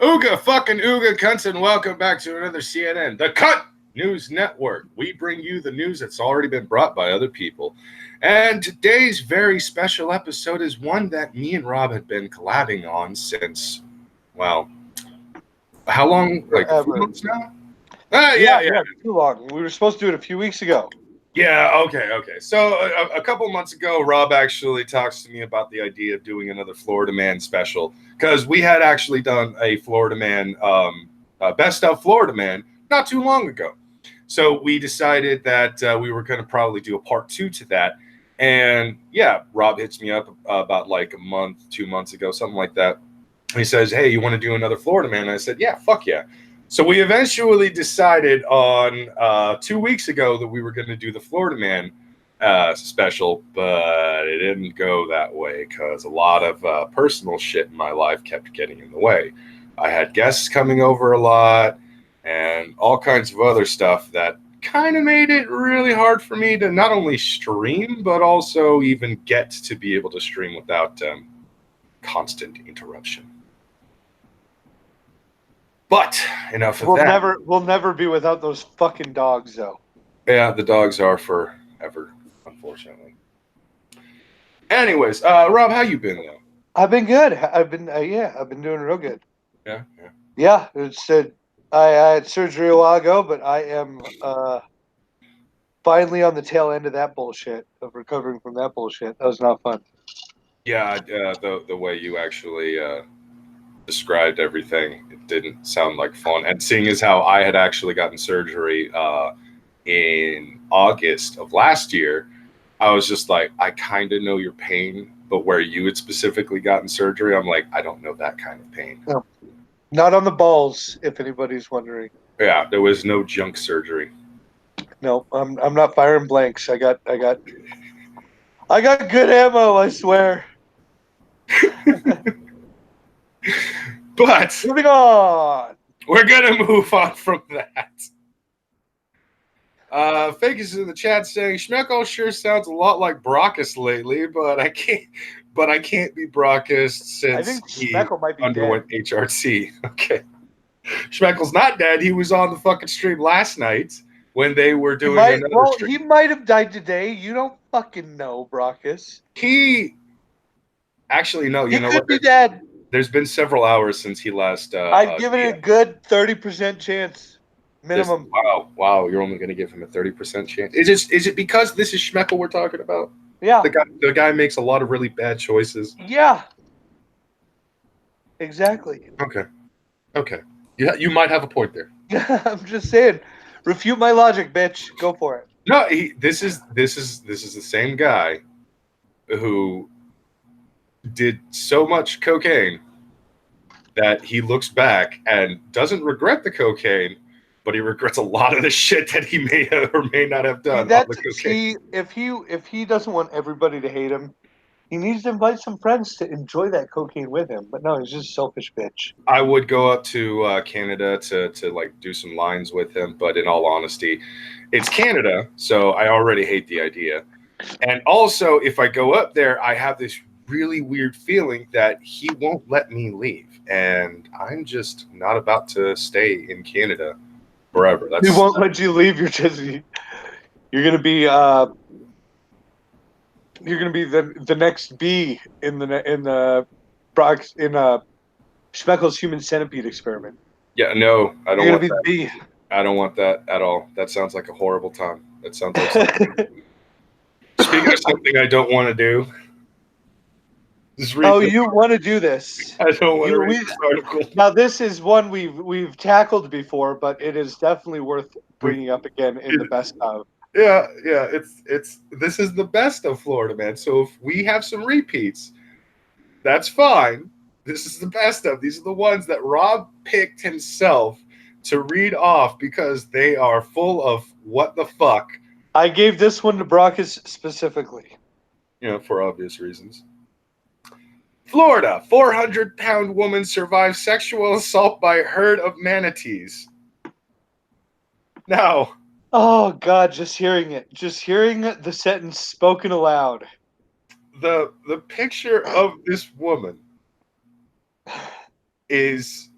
Ooga, fucking Ooga, cunts, and welcome back to another CNN, the Cunt News Network. We bring you the news that's already been brought by other people. And today's very special episode is one that me and Rob had been collabing on since, well, how long? Like 4 months now? Yeah. Too long. We were supposed to do it a few weeks ago. Yeah, okay. So a couple months ago, Rob actually talks to me about the idea of doing another Florida Man special because we had actually done a Florida Man, best of Florida Man not too long ago. So we decided that we were going to probably do a part 2 to that. And yeah, Rob hits me up about like a month, 2 months ago, something like that. He says, "Hey, you want to do another Florida Man?" And I said, "Yeah, fuck yeah." So we eventually decided on 2 weeks ago that we were going to do the Florida Man special, but it didn't go that way because a lot of personal shit in my life kept getting in the way. I had guests coming over a lot and all kinds of other stuff that kind of made it really hard for me to not only stream, but also even get to be able to stream without constant interruption. But enough of that. We'll never be without those fucking dogs, though. Yeah, the dogs are forever, unfortunately. Anyways, Rob, how you been though? I've been good. I've been doing real good. Yeah. Yeah, I had surgery a while ago, but I am finally on the tail end of that bullshit, of recovering from that bullshit. That was not fun. Yeah, the way you actually described everything, it didn't sound like fun. And seeing as how I had actually gotten surgery in August of last year, I was just like, I kind of know your pain, but where you had specifically gotten surgery, I'm like, I don't know that kind of pain. No. Not on the balls, if anybody's wondering. Yeah, there was no junk surgery. No, I'm not firing blanks. I got good ammo, I swear. But moving on. We're gonna move on from that. Fake is in the chat saying Schmeckel sure sounds a lot like Brockus lately, but I can't be Brockus since he might be underwent dead. HRT. Okay. Schmeckel's not dead. He was on the fucking stream last night when they were doing another stream. He might have died today. You don't fucking know, Brockus. He actually no. You know what? He could be dead. There's been several hours since he last. I'd give it a good 30% chance, minimum. Wow! You're only going to give him a 30% chance. Is it because this is Schmeckel we're talking about? Yeah. The guy makes a lot of really bad choices. Yeah. Exactly. Okay. Yeah, you might have a point there. I'm just saying, refute my logic, bitch. Go for it. No, this is the same guy who did so much cocaine that he looks back and doesn't regret the cocaine, but he regrets a lot of the shit that he may have or may not have done on the cocaine. If he doesn't want everybody to hate him, he needs to invite some friends to enjoy that cocaine with him. But no, he's just a selfish bitch. I would go up to Canada to like do some lines with him, but in all honesty, it's Canada, so I already hate the idea. And also, if I go up there, I have this really weird feeling that he won't let me leave, and I'm just not about to stay in Canada forever. He won't let you leave. You're gonna be the next bee in Schmeckel's human centipede experiment. Yeah, no, I don't want that. Bee. I don't want that at all. That sounds like a horrible time. That sounds like something. Speaking of something I don't want to do. You want to do this? I don't want to read this article. Now, this is one we've tackled before, but it is definitely worth bringing up again in the best of. Yeah. This is the best of Florida Man. So if we have some repeats, that's fine. This is the best of. These are the ones that Rob picked himself to read off because they are full of what the fuck. I gave this one to Brockus specifically. For obvious reasons. Florida, 400-pound woman survives sexual assault by herd of manatees. Now. Oh, God, just hearing the sentence spoken aloud. The picture of this woman is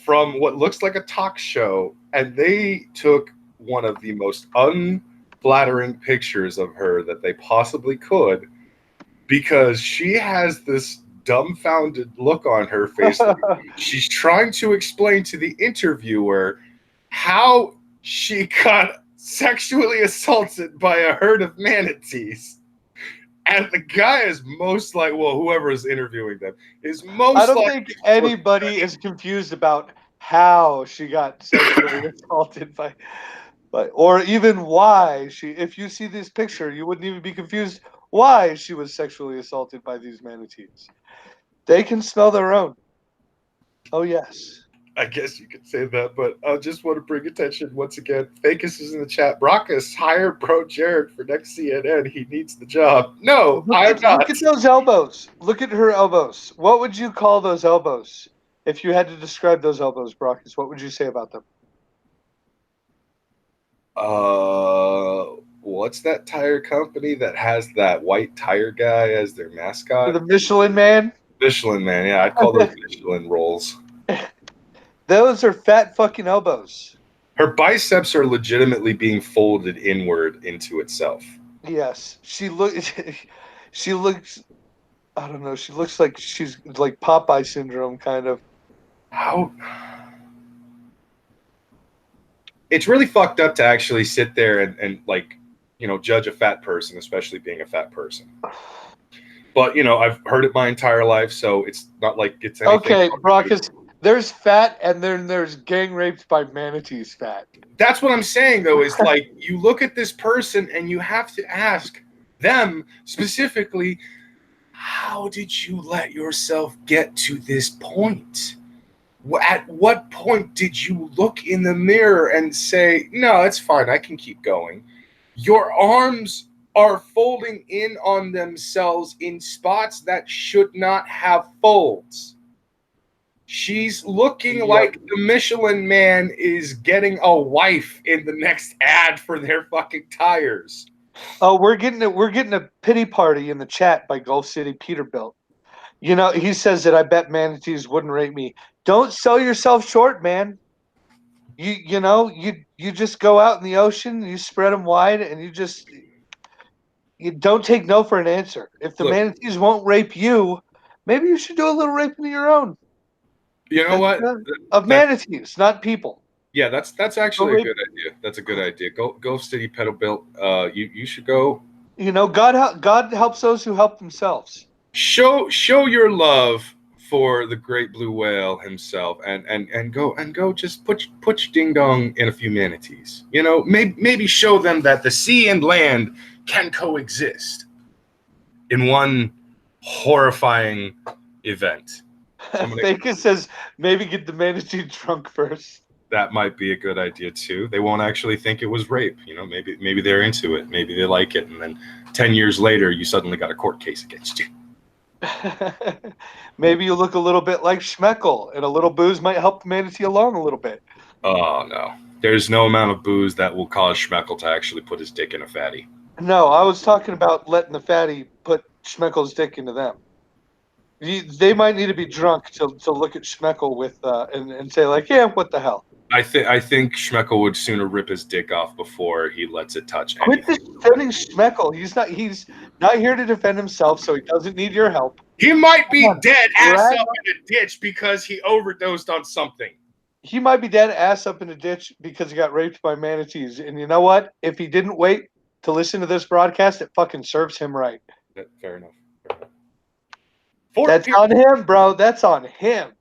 from what looks like a talk show, and they took one of the most unflattering pictures of her that they possibly could, because she has this dumbfounded look on her face. She's trying to explain to the interviewer how she got sexually assaulted by a herd of manatees. And the guy is most like, well, whoever is interviewing them is most I don't like think anybody is confused about how she got sexually assaulted by, or even why she. If you see this picture, you wouldn't even be confused why she was sexually assaulted by these manatees. They can smell their own. Oh yes. I guess you could say that, but I just want to bring attention once again. Fakis is in the chat. Brockus, hire Bro Jared for next CNN. He needs the job. No, I'm not. Look at those elbows. Look at her elbows. What would you call those elbows? If you had to describe those elbows, Brockus, what would you say about them? What's that tire company that has that white tire guy as their mascot? The Michelin Man? Michelin Man. Yeah, I'd call those Michelin rolls. Those are fat fucking elbows. Her biceps are legitimately being folded inward into itself. Yes. She looks I don't know, she looks like she's like Popeye syndrome kind of. How? It's really fucked up to actually sit there and like, judge a fat person, especially being a fat person. But, I've heard it my entire life, so it's not like it's anything. Okay, Brockus, there's fat and then there's gang raped by manatees fat. That's what I'm saying, though, is like you look at this person and you have to ask them specifically, how did you let yourself get to this point? At what point did you look in the mirror and say, no, it's fine, I can keep going? Your arms are folding in on themselves in spots that should not have folds. She's looking like the Michelin Man is getting a wife in the next ad for their fucking tires. Oh, we're getting a pity party in the chat by Gulf City Peterbilt. He says that I bet manatees wouldn't rape me. Don't sell yourself short, man. You just go out in the ocean, you spread them wide, and you don't take no for an answer. If the manatees won't rape you, maybe you should do a little raping of your own. You know what? Of manatees, not people. Yeah, that's actually a good idea. That's a good idea. Go City Peterbilt. You should go. God helps those who help themselves. Show your love for the great blue whale himself, and go just put ding dong in a few manatees. Maybe show them that the sea and land can coexist in one horrifying event. Fakis says maybe get the manatee drunk first. That might be a good idea too. They won't actually think it was rape. Maybe they're into it. Maybe they like it, and then 10 years later, you suddenly got a court case against you. Maybe you look a little bit like Schmeckle, and a little booze might help the manatee along a little bit. Oh, no. There's no amount of booze that will cause Schmeckle to actually put his dick in a fatty. No, I was talking about letting the fatty put Schmeckle's dick into them. They might need to be drunk to look at Schmeckle with and say like, yeah, what the hell? I think Schmeckle would sooner rip his dick off before he lets it touch anything. Quit defending Schmeckle. He's not here to defend himself, so he doesn't need your help. He might be dead ass up in a ditch because he overdosed on something. He might be dead ass up in a ditch because he got raped by manatees. And you know what? If he didn't wait to listen to this broadcast, it fucking serves him right. Fair enough. That's on him, bro. That's on him.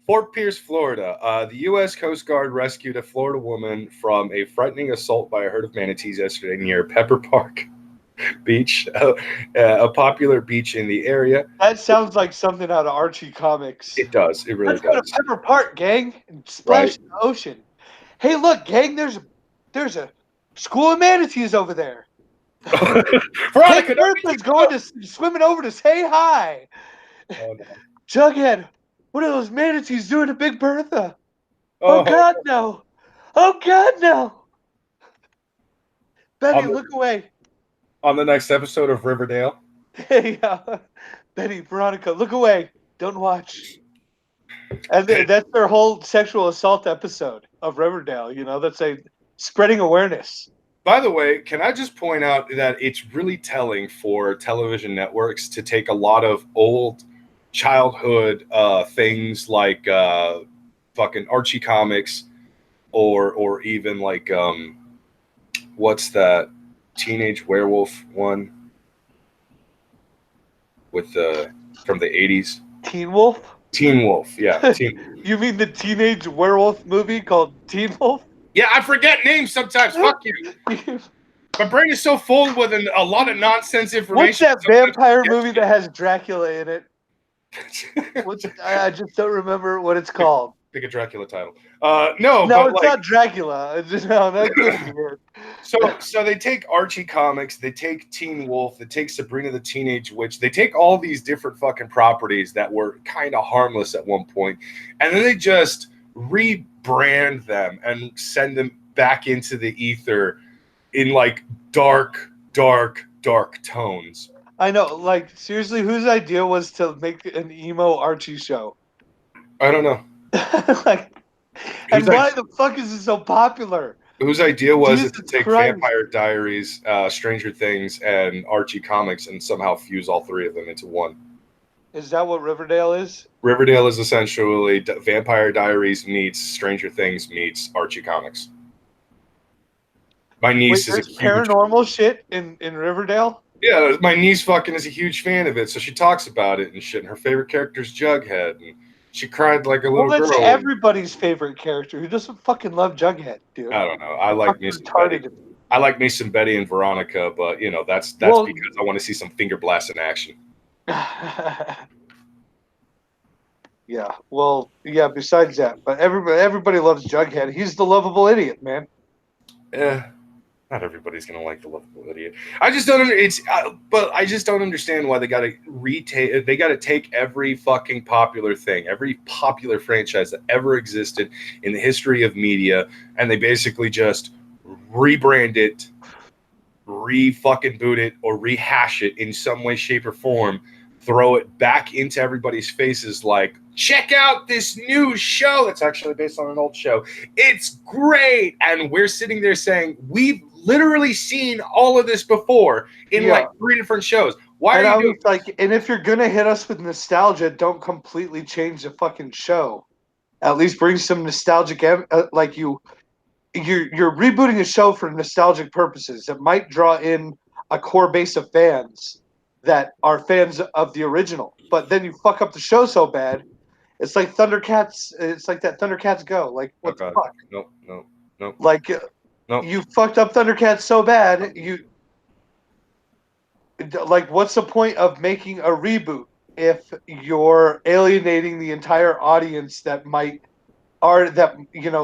Fort Pierce, Florida. The U.S. Coast Guard rescued a Florida woman from a frightening assault by a herd of manatees yesterday near Pepper Park Beach, a popular beach in the area. That sounds like something out of Archie comics. It does. It really does. Let's go to Pepper Park, gang, and splash in the ocean. Hey, look, gang, there's a school of manatees over there. Veronica, Bertha's going to swimming over to say hi. Oh, no. Jughead, what are those manatees doing to Big Bertha? Oh, God, no. Oh, God, no. Betty, look away. On the next episode of Riverdale. Hey, Betty, Veronica, look away. Don't watch. And that's their whole sexual assault episode of Riverdale. You know, that's a spreading awareness. By the way, can I just point out that it's really telling for television networks to take a lot of old childhood things like fucking Archie comics or even like what's that teenage werewolf one with the from the 80s? Teen Wolf? Teen Wolf, yeah. You mean the teenage werewolf movie called Teen Wolf? Yeah, I forget names sometimes. Fuck you. My brain is so full with a lot of nonsense information. What's that vampire movie that has Dracula in it? I just don't remember what it's called. Pick a Dracula title. No, but it's not Dracula. It's just, no, that couldn't be it. So they take Archie comics, they take Teen Wolf, they take Sabrina the Teenage Witch, they take all these different fucking properties that were kind of harmless at one point, and then they just rebrand them and send them back into the ether in like dark tones. I know, like, seriously, whose idea was to make an emo Archie show? I don't know. Like, and why the fuck is it so popular? Whose idea was it to take Christ. Vampire Diaries, Stranger Things, and Archie comics and somehow fuse all three of them into one? Is that what Riverdale is? Riverdale is essentially Vampire Diaries meets Stranger Things meets Archie comics. My niece is a huge paranormal shit in Riverdale. Yeah, my niece fucking is a huge fan of it, so she talks about it and shit. And her favorite character is Jughead, and she cried like a little girl. Well, that's everybody's favorite character. Who doesn't fucking love Jughead, dude? I don't know. I like me some Betty. I like me some Betty and Veronica, but you know that's because I want to see some finger blasts in action. Yeah. Well, yeah. Besides that, but everybody loves Jughead. He's the lovable idiot, man. Yeah. Not everybody's gonna like the lovable idiot. I just don't. But I just don't understand why they gotta retake. They gotta take every fucking popular thing, every popular franchise that ever existed in the history of media, and they basically just rebrand it, fucking boot it, or rehash it in some way, shape, or form. Throw it back into everybody's faces, like, check out this new show that's actually based on an old show. It's great, and we're sitting there saying we've literally seen all of this before in like 3 different shows. Why are you like? And if you're gonna hit us with nostalgia, don't completely change the fucking show. At least bring some nostalgic, like you're rebooting a show for nostalgic purposes. It might draw in a core base of fans that are fans of the original, but then you fuck up the show so bad. It's like Thundercats. It's like that Thundercats Go. Like what the fuck? No. Like. Nope. You fucked up Thundercats so bad, what's the point of making a reboot if you're alienating the entire audience that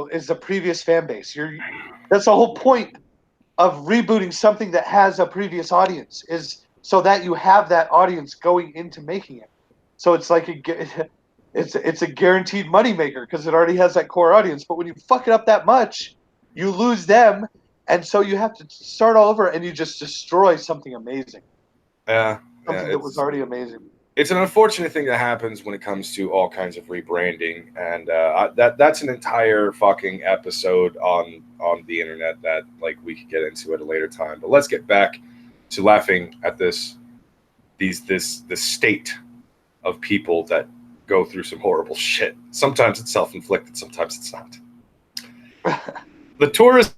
is the previous fan base? That's the whole point of rebooting something that has a previous audience, is so that you have that audience going into making it. So it's like it's a guaranteed moneymaker because it already has that core audience. But when you fuck it up that much, you lose them, and so you have to start all over, and you just destroy something amazing. Yeah, something that was already amazing. It's an unfortunate thing that happens when it comes to all kinds of rebranding, and that's an entire fucking episode on the internet that like we could get into at a later time. But let's get back to laughing at this state of people that go through some horrible shit. Sometimes it's self-inflicted, sometimes it's not. The tourist.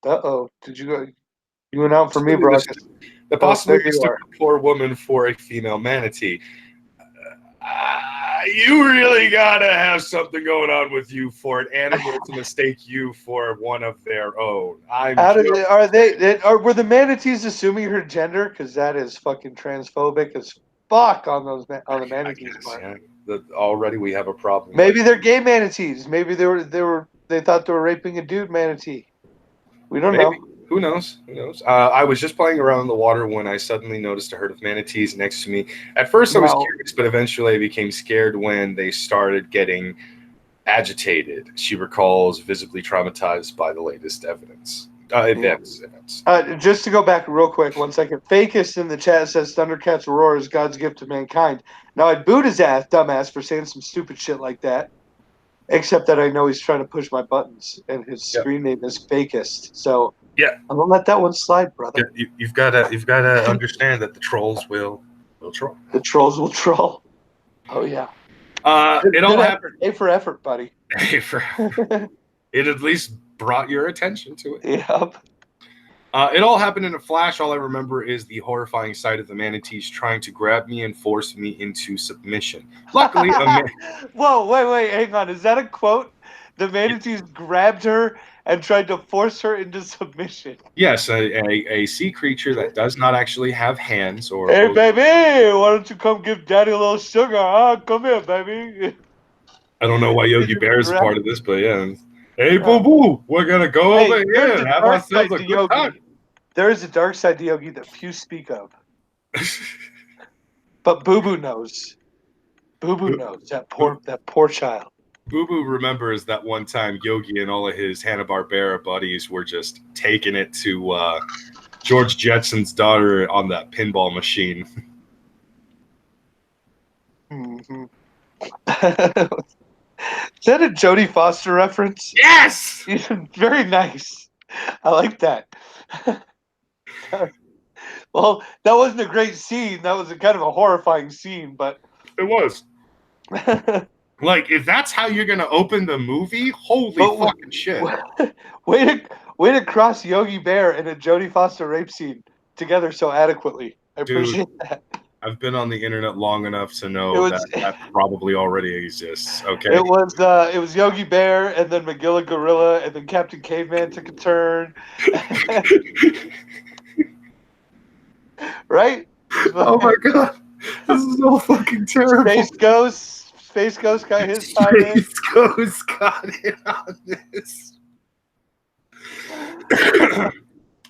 Did you go? You went out for me, bro. The possibility of a poor woman for a female manatee. You really gotta have something going on with you for an animal to mistake you for one of their own. Were the manatees assuming her gender? Because that is fucking transphobic as fuck on the manatees part. Yeah. Already we have a problem. Maybe they're gay manatees. Maybe they thought they were raping a dude manatee. We don't know. Who knows? I was just playing around in the water when I suddenly noticed a herd of manatees next to me. At first I was curious, but eventually I became scared when they started getting agitated. She recalls visibly traumatized by the latest evidence. Events. Just to go back real quick, 1 second. Fakest in the chat says Thundercats roar is God's gift to mankind. Now I'd boot his ass, dumbass, for saying some stupid shit like that. Except that I know he's trying to push my buttons, and his screen name is Fakest. So yeah, I'm gonna let that one slide, brother. Yeah, you've got to understand that the trolls will troll. The trolls will troll. Oh yeah. It all happened. A for effort, buddy. It at least brought your attention to it. Yep. It all happened in a flash. All I remember is the horrifying sight of the manatees trying to grab me and force me into submission. Luckily, Whoa, wait, hang on. Is that a quote? The manatees grabbed her and tried to force her into submission. Yes, a sea creature that does not actually have hands or. Hey, baby, why don't you come give daddy a little sugar? Huh? Come here, baby. I don't know why Yogi Bear is a part of this, but yeah. Hey, boo boo, we're gonna go over here and have ourselves a good time. There is a dark side to Yogi that few speak of. But Boo Boo knows. Boo Boo knows. That poor child. Boo Boo remembers that one time Yogi and all of his Hanna-Barbera buddies were just taking it to George Jetson's daughter on that pinball machine. Mm-hmm. Is that a Jodie Foster reference? Yes! Very nice. I like that. Well, that wasn't a great scene. That was a kind of a horrifying scene, but... It was. Like, if that's how you're going to open the movie, holy fucking shit. Way to cross Yogi Bear and a Jodie Foster rape scene together so adequately. I appreciate that. I've been on the internet long enough to know that probably already exists. Okay. It was Yogi Bear and then Magilla Gorilla and then Captain Caveman took a turn. Right? Oh my god. This is all fucking terrible. Space Ghost got his time in. Space Ghost got it on this.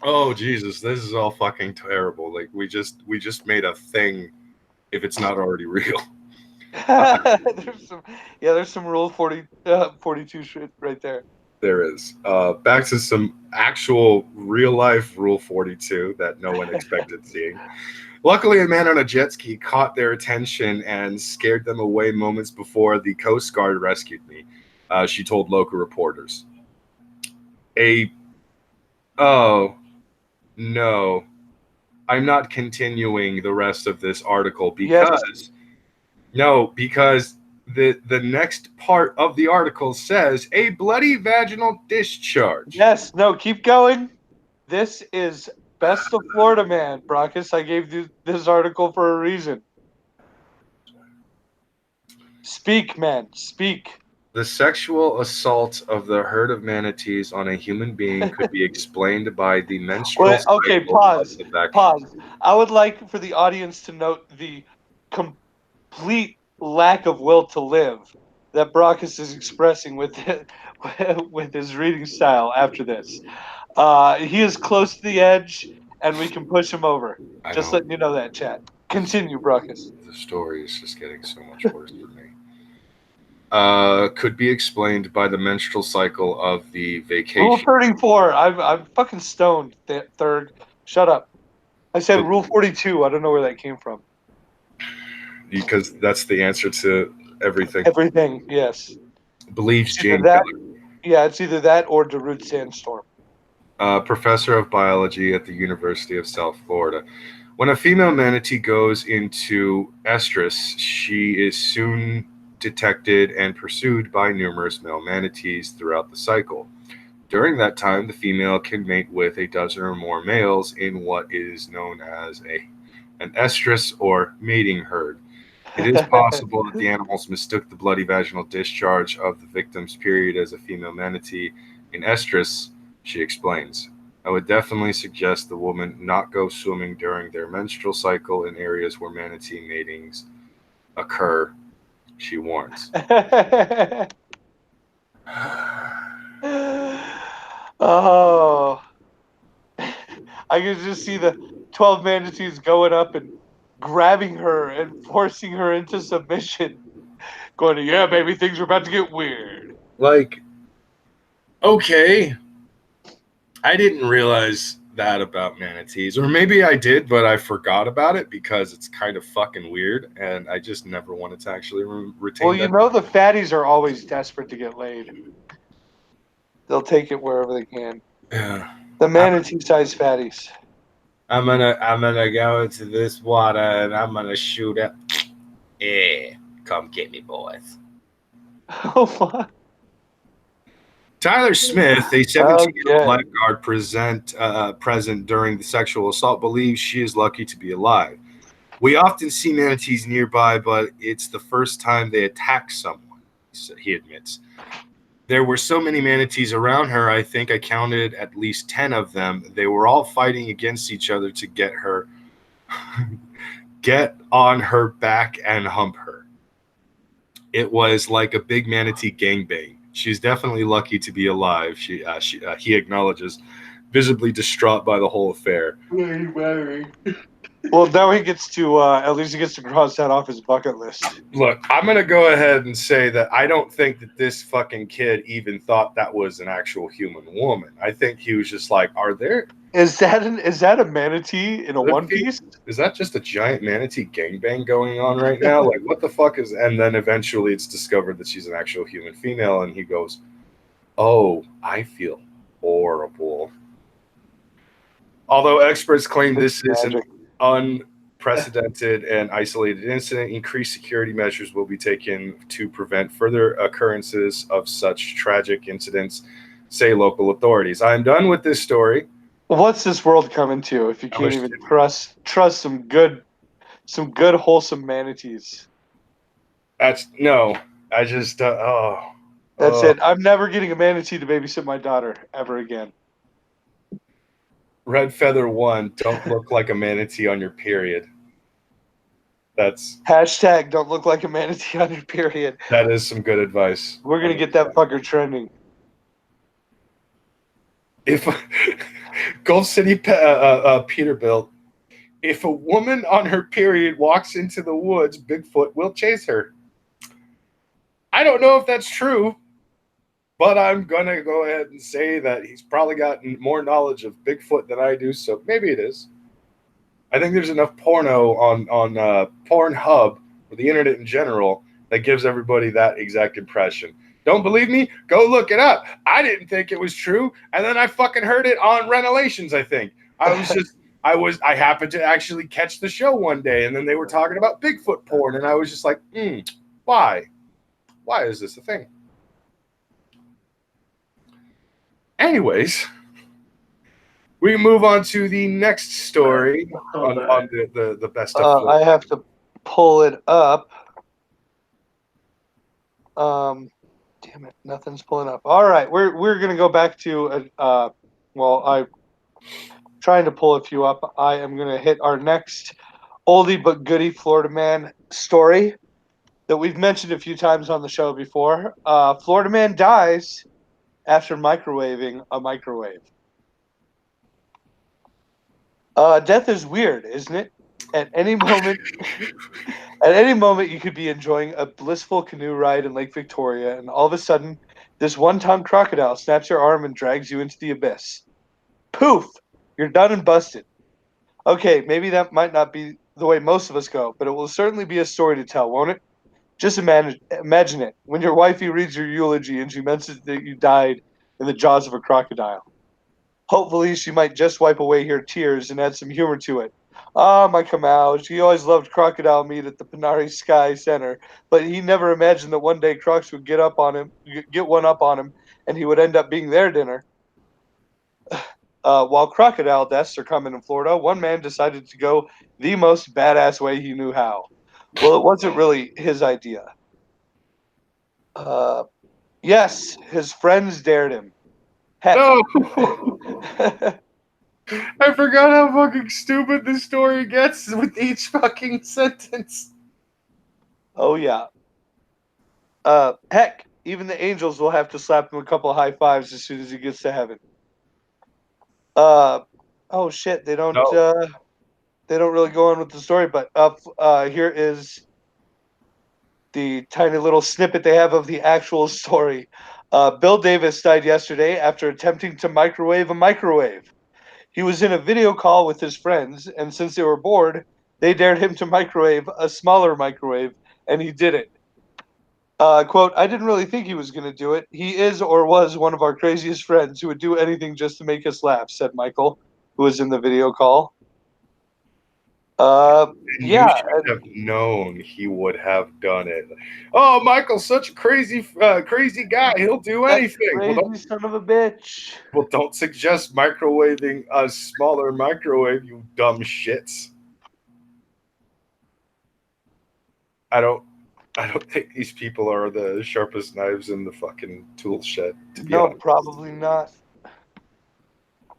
Oh Jesus, this is all fucking terrible. Like we just made a thing if it's not already real. There's some Rule 42 shit right there. There is. Back to some actual real life Rule 42 that no one expected seeing. Luckily, a man on a jet ski caught their attention and scared them away moments before the Coast Guard rescued me, she told local reporters. Oh, no. I'm not continuing the rest of this article because... No, because the next part of the article says a bloody vaginal discharge. Yes, no, keep going. This is Best of Florida Man, Brockus. I gave you this article for a reason. Speak, man, speak. The sexual assault of the herd of manatees on a human being could be explained by the menstrual cycle. Okay, pause. I would like for the audience to note the complete lack of will to live that Brockus is expressing with his reading style after this. He is close to the edge, and we can push him over. Just letting you know that, chat. Continue, Brockus. The story is just getting so much worse for me. Could be explained by the menstrual cycle of the vacation. Rule 34. I'm fucking stoned, third. Shut up. I said Rule 42. I don't know where that came from. Because that's the answer to everything. Everything, yes. Believes Jane Keller. Yeah, it's either that or Darude Sandstorm. Professor of biology at the University of South Florida. When a female manatee goes into estrus, she is soon detected and pursued by numerous male manatees throughout the cycle. During that time, the female can mate with a dozen or more males in what is known as an estrus or mating herd. It is possible that the animals mistook the bloody vaginal discharge of the victim's period as a female manatee in estrus, she explains. I would definitely suggest the woman not go swimming during their menstrual cycle in areas where manatee matings occur, she warns. Oh. I can just see the 12 manatees going up and grabbing her and forcing her into submission. Going, yeah, baby, things are about to get weird. Like, okay. I didn't realize that about manatees, or maybe I did, but I forgot about it because it's kind of fucking weird, and I just never wanted to actually retain Well, that. you know the fatties are always desperate to get laid. They'll take it wherever they can. Yeah. The manatee-sized fatties. I'm gonna go into this water and I'm gonna shoot it. Yeah, come get me, boys. Oh, fuck. Tyler Smith, a 17-year-old Okay. lifeguard present during the sexual assault, believes she is lucky to be alive. We often see manatees nearby, but it's the first time they attack someone, he admits. There were so many manatees around her, I think I counted at least 10 of them. They were all fighting against each other to get on her back and hump her. It was like a big manatee gangbang. She's definitely lucky to be alive, he acknowledges, visibly distraught by the whole affair. Well, now he gets to at least he gets to cross that off his bucket list. Look, I'm going to go ahead and say that I don't think that this fucking kid even thought that was an actual human woman. I think he was just like, Is that a manatee in a one piece? is that just a giant manatee gangbang going on right now? Like, what the fuck is, and then eventually it's discovered that she's an actual human female, and he goes, oh, I feel horrible. Although experts claim this is an unprecedented and isolated incident, increased security measures will be taken to prevent further occurrences of such tragic incidents, say local authorities. I am done with this story. What's this world coming to if you can't even trust some good wholesome manatees? That's no. I just That's it. I'm never getting a manatee to babysit my daughter ever again. Red Feather 1, don't look like a manatee on your period. That's hashtag don't look like a manatee on your period. That is some good advice. We're gonna get that fucker trending. If Gulf City Peterbilt, if a woman on her period walks into the woods, Bigfoot will chase her. I don't know if that's true, but I'm gonna go ahead and say that he's probably got more knowledge of Bigfoot than I do, so maybe it is. I think there's enough porno on Pornhub or the internet in general that gives everybody that exact impression. Don't believe me? Go look it up. I didn't think it was true, and then I fucking heard it on Revelations. I think I happened to actually catch the show one day, and then they were talking about Bigfoot porn, and I was just like, why? Why is this a thing? Anyways, we move on to the next story on the best of. I have to pull it up. Damn it, nothing's pulling up. All right, we're gonna go back to I'm trying to pull a few up. I am gonna hit our next oldie but goodie Florida man story that we've mentioned a few times on the show before. Florida man dies after microwaving a microwave. Death is weird, isn't it? At any moment, you could be enjoying a blissful canoe ride in Lake Victoria, and all of a sudden, this one-ton crocodile snaps your arm and drags you into the abyss. Poof! You're done and busted. Okay, maybe that might not be the way most of us go, but it will certainly be a story to tell, won't it? Just imagine it, when your wifey reads your eulogy and she mentions that you died in the jaws of a crocodile. Hopefully, she might just wipe away her tears and add some humor to it. Ah, my Kamau, she always loved crocodile meat at the Panari Sky Center, but he never imagined that one day Crocs would get one up on him, and he would end up being their dinner. While crocodile deaths are common in Florida, one man decided to go the most badass way he knew how. Well, it wasn't really his idea. Yes, his friends dared him. Heck. No. I forgot how fucking stupid this story gets with each fucking sentence. Oh, yeah. Heck, even the angels will have to slap him a couple of high fives as soon as he gets to heaven. Oh shit, they don't really go on with the story, but here is the tiny little snippet they have of the actual story. Bill Davis died yesterday after attempting to microwave a microwave. He was in a video call with his friends, and since they were bored, they dared him to microwave a smaller microwave, and he did it. Quote, I didn't really think he was going to do it. He is or was one of our craziest friends who would do anything just to make us laugh, said Michael, who was in the video call. And Yeah. you should have known he would have done it. Oh, Michael's such a crazy guy. He'll do anything. Crazy son of a bitch. Well, don't suggest microwaving a smaller microwave, you dumb shits. I don't think these people are the sharpest knives in the fucking tool shed. No, probably not.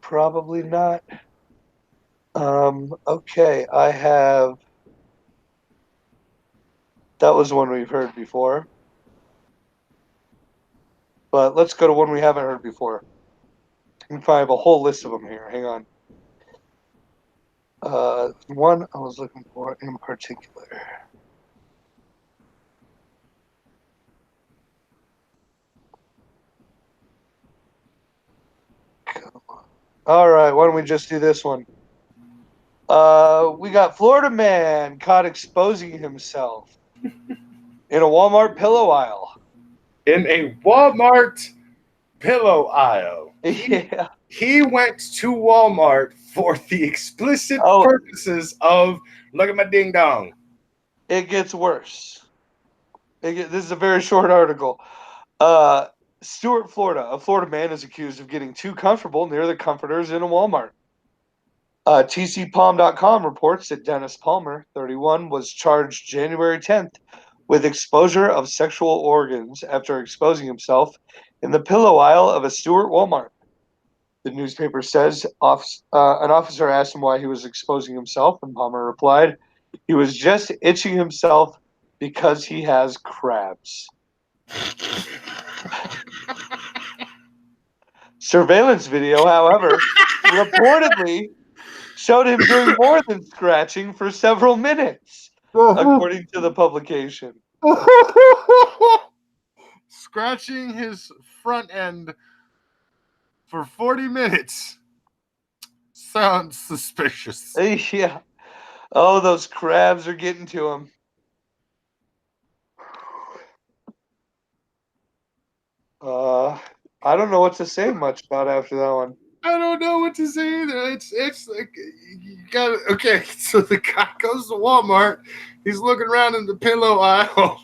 Probably not. Okay, I have. That was one we've heard before. But let's go to one we haven't heard before. I have a whole list of them here. Hang on. One I was looking for in particular. All right, why don't we just do this one? We got Florida man caught exposing himself in a Walmart pillow aisle. In a Walmart pillow aisle. Yeah. He went to Walmart for the explicit purposes of look at my ding dong. It gets worse. This is a very short article. Stuart, Florida. A Florida man is accused of getting too comfortable near the comforters in a Walmart. TCPalm.com reports that Dennis Palmer, 31, was charged January 10th with exposure of sexual organs after exposing himself in the pillow aisle of a Stuart Walmart. The newspaper says an officer asked him why he was exposing himself, and Palmer replied, he was just itching himself because he has crabs. Surveillance video, however, reportedly showed him doing more than scratching for several minutes, according to the publication. Scratching his front end for 40 minutes. Sounds suspicious. Yeah. Oh, those crabs are getting to him. I don't know what to say much about after that one. I don't know what to say either. It's like you got okay. So the guy goes to Walmart. He's looking around in the pillow aisle.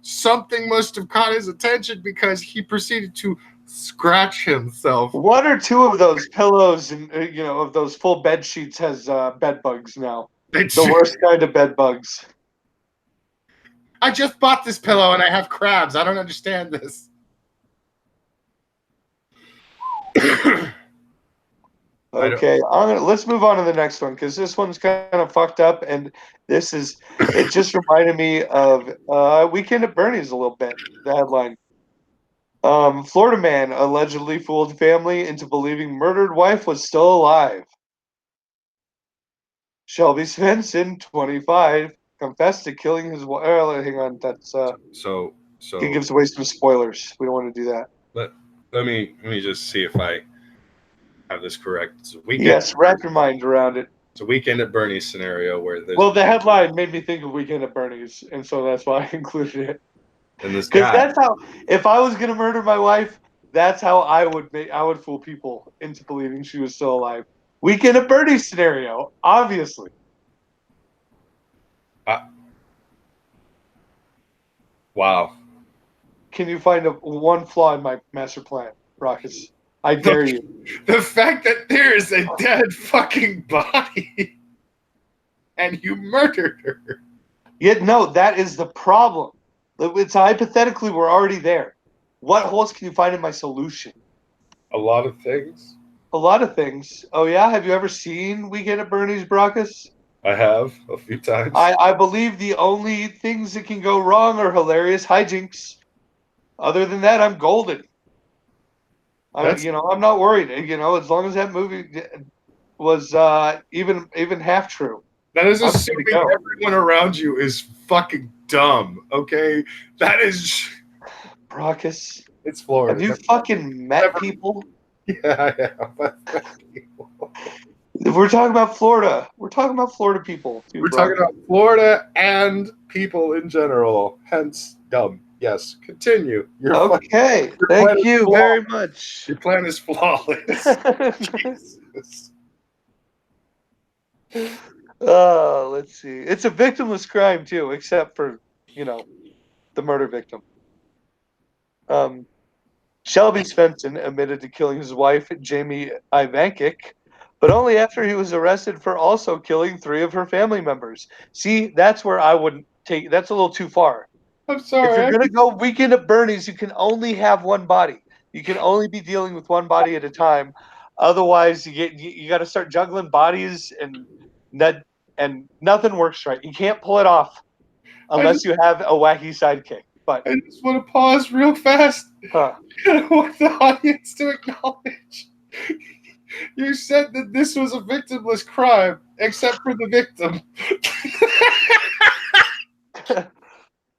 Something must have caught his attention because he proceeded to scratch himself. One or two of those pillows and of those full bed sheets has bed bugs now. The worst kind of bed bugs. I just bought this pillow and I have crabs. I don't understand this. Okay, let's move on to the next one because this one's kind of fucked up, and it just reminded me of Weekend at Bernie's a little bit. The headline: Florida man allegedly fooled family into believing murdered wife was still alive. Shelby Svensson, 25, confessed to killing his wife. Hang on, that's so he gives away some spoilers. We don't want to do that. Let me just see if I have this correct. Yes, wrap your mind around it. It's a Weekend at Bernie's scenario where there's... Well, the headline made me think of Weekend at Bernie's, and so that's why I included it. And this guy... Because that's how, if I was going to murder my wife, that's how I would fool people into believing she was still alive. Weekend at Bernie's scenario, obviously. Wow. Can you find one flaw in my master plan, Rockus? I dare you. The fact that there is a dead fucking body and you murdered her. Yeah, no, that is the problem. It's hypothetically we're already there. What holes can you find in my solution? A lot of things. A lot of things. Oh yeah, have you ever seen Weekend at Bernie's, Brockus? I have a few times. I believe the only things that can go wrong are hilarious hijinks. Other than that, I'm golden. I'm not worried. As long as that movie was even half true. That is assuming everyone around you is fucking dumb. Okay, that is. Brockus, It's Florida. Have you fucking met people? Yeah, people. We're talking about Florida. We're talking about Florida people too, We're bro. talking about Florida and people in general. Hence, dumb. Yes, continue. Okay, Your plan thank is you very much. Your plan is flawless. Jesus. Let's see. It's a victimless crime too, except for, the murder victim. Shelby Svensson admitted to killing his wife, Jamie Ivankic, but only after he was arrested for also killing 3 of her family members. See, that's where I wouldn't take. That's a little too far. I'm If you're sorry. gonna go weekend at Bernie's, you can only have one body. You can only be dealing with one body at a time. Otherwise, you got to start juggling bodies, and nothing works right. You can't pull it off unless you have a wacky sidekick. But I just want to pause real fast. huh. I want the audience to acknowledge. You said that this was a victimless crime, except for the victim.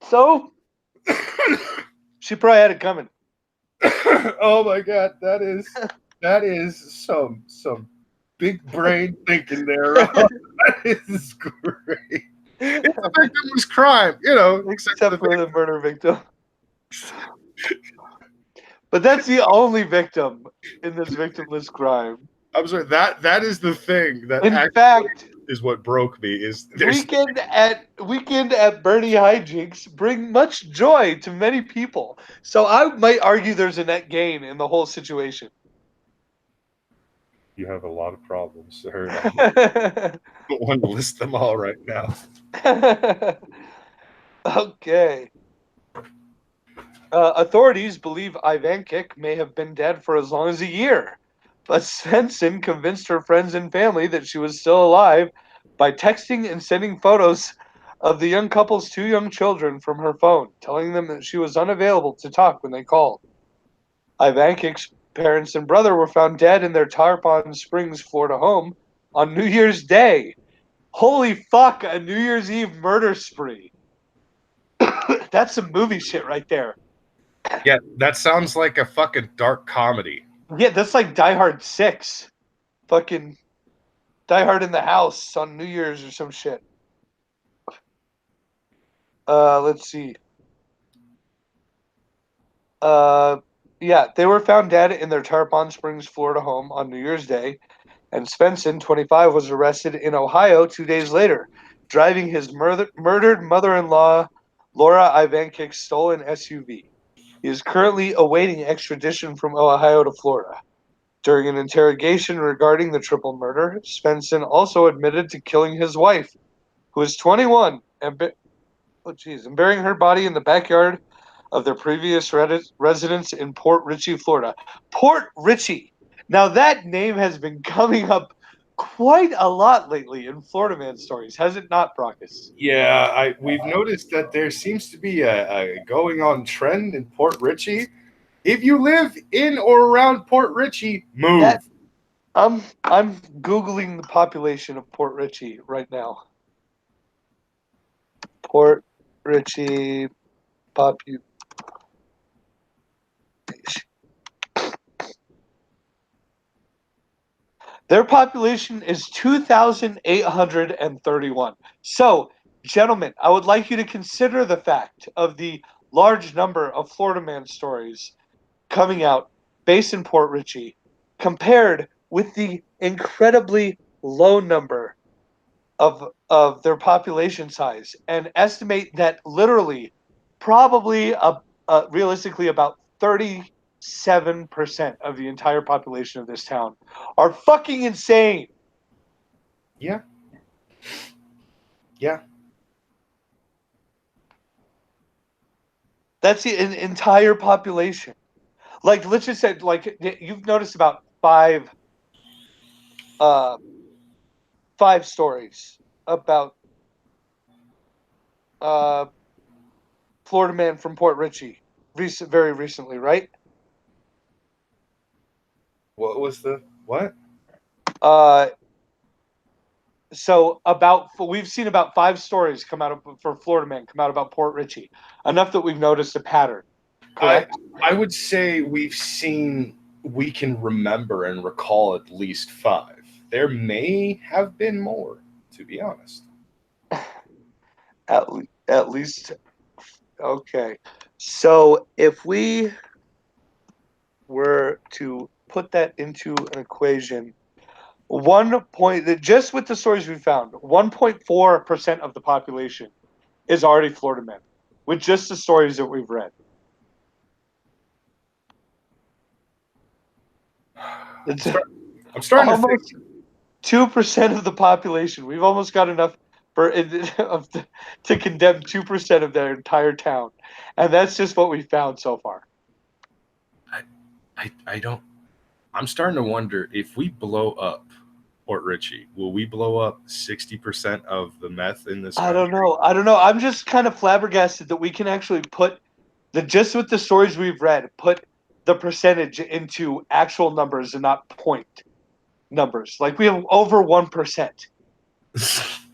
So she probably had it coming. Oh my god, that is some big brain thinking there. That is great. It's a victimless crime, Except for the murder victim. But that's the only victim in this victimless crime. I'm sorry. That is the thing that In actually fact, is what broke me. Is there's weekend at Bernie hijinks bring much joy to many people. So I might argue there's a net gain in the whole situation. You have a lot of problems, sir. I don't want to list them all right now. Okay. Authorities believe Ivankic may have been dead for as long as a year, but Svensson convinced her friends and family that she was still alive by texting and sending photos of the young couple's 2 young children from her phone, telling them that she was unavailable to talk when they called. Ivankic's parents and brother were found dead in their Tarpon Springs, Florida home on New Year's Day. Holy fuck, a New Year's Eve murder spree. That's some movie shit right there. Yeah, that sounds like a fucking dark comedy. Yeah, that's like Die Hard 6. Fucking Die Hard in the House on New Year's or some shit. Let's see. Yeah, they were found dead in their Tarpon Springs, Florida home on New Year's Day, and Svensson, 25, was arrested in Ohio 2 days later, driving his murdered mother-in-law, Laura Ivankic's stolen SUV. He is currently awaiting extradition from Ohio to Florida. During an interrogation regarding the triple murder, Svensson also admitted to killing his wife, who is 21, and burying her body in the backyard of their previous residence in Port Richey, Florida. Port Richey. Now that name has been coming up quite a lot lately in Florida Man stories, has it not, Brockus? Yeah, we've noticed that there seems to be a going on trend in Port Richey. If you live in or around Port Richey, move. That I'm googling the population of Port Richey right now. Port Richey population. Their population is 2,831. So, gentlemen, I would like you to consider the fact of the large number of Florida Man stories coming out based in Port Richey compared with the incredibly low number of their population size, and estimate that literally probably realistically about 37% of the entire population of this town are fucking insane. Yeah. Yeah. That's the entire population. Like, let's just say, like, you've noticed about uh, five stories about uh, Florida Man from Port Richey, very recently, right? What was the what? Uh, so we've seen about 5 stories come out for Florida Man come out about Port Richey, enough that we've noticed a pattern. correct? I would say we can remember and recall at least 5. There may have been more, to be honest. At least, okay. So if we were to put that into an equation, just with the stories we found, 1.4% of the population is already Florida men, with just the stories that we've read. It's I'm starting to think. almost 2% of the population. We've almost got enough to condemn 2% of their entire town, and that's just what we found so far. I don't. I'm starting to wonder if we blow up Port Richey, will we blow up 60% of the meth in this I country? don't know. I'm just kind of flabbergasted that we can actually put just with the stories we've read, put the percentage into actual numbers and not point numbers. Like we have over 1%.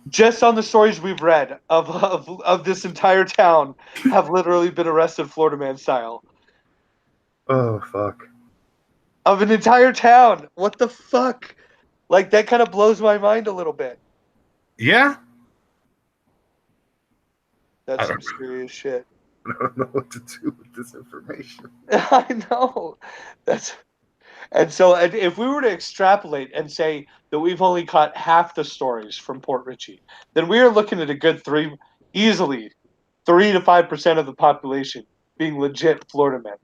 Just on the stories we've read of this entire town have literally been arrested Florida man style. Oh, fuck. Of an entire town. What the fuck? Like, that kind of blows my mind a little bit. Yeah? That's some serious shit. I don't know what to do with this information. I know. And so if we were to extrapolate and say that we've only caught half the stories from Port Richey, then we are looking at a good easily 3 to 5% of the population being legit Florida men.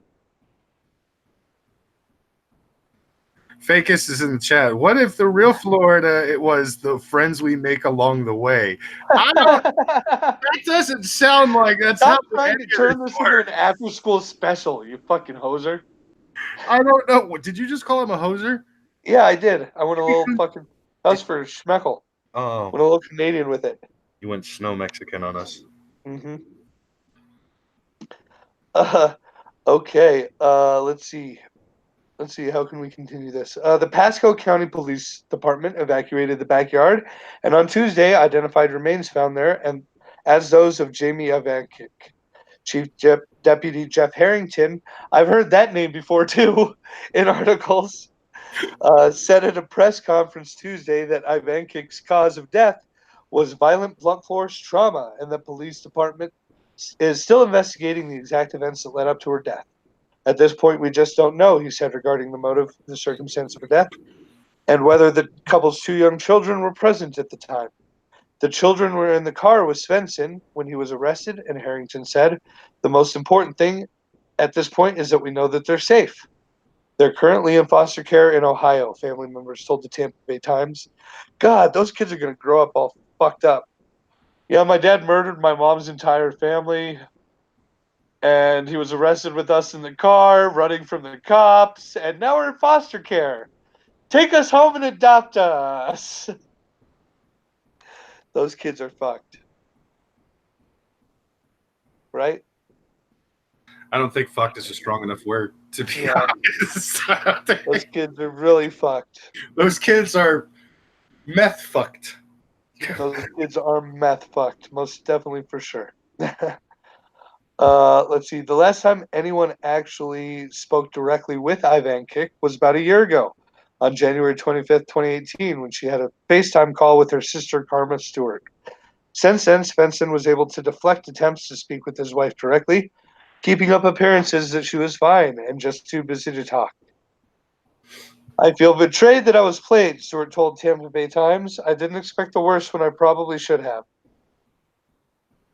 Fakest is in the chat. What if the real Florida, it was the friends we make along the way? That doesn't sound like that's Stop how trying to turn this into an after-school special, you fucking hoser. I don't know. What, did you just call him a hoser? Yeah, I did. I went a little fucking... That was for Schmeckle. Oh. Went a little Canadian with it. You went snow Mexican on us. Mm-hmm. Okay. Let's see. How can we continue this? The Pasco County Police Department evacuated the backyard, and on Tuesday identified remains found there, and as those of Jamie Ivankic. Deputy Jeff Harrington, I've heard that name before too, in articles, said at a press conference Tuesday that Ivankic's cause of death was violent blunt force trauma, and the police department is still investigating the exact events that led up to her death. At this point, we just don't know, he said, regarding the motive, the circumstance of her death, and whether the couple's 2 young children were present at the time. The children were in the car with Svensson when he was arrested, and Harrington said, the most important thing at this point is that we know that they're safe. They're currently in foster care in Ohio, family members told the Tampa Bay Times. God, those kids are going to grow up all fucked up. Yeah, my dad murdered my mom's entire family, and he was arrested with us in the car, running from the cops, and now we're in foster care. Take us home and adopt us. Those kids are fucked. Right? I don't think fucked is a strong enough word, to be honest. Those kids are really fucked. Those kids are meth fucked. Those kids are meth fucked, most definitely for sure. Let's see. The last time anyone actually spoke directly with Ivankic was about a year ago, on January 25th, 2018, when she had a FaceTime call with her sister, Karma Stewart. Since then, Svensson was able to deflect attempts to speak with his wife directly, keeping up appearances that she was fine and just too busy to talk. I feel betrayed that I was played, Stewart told Tampa Bay Times. I didn't expect the worst when I probably should have.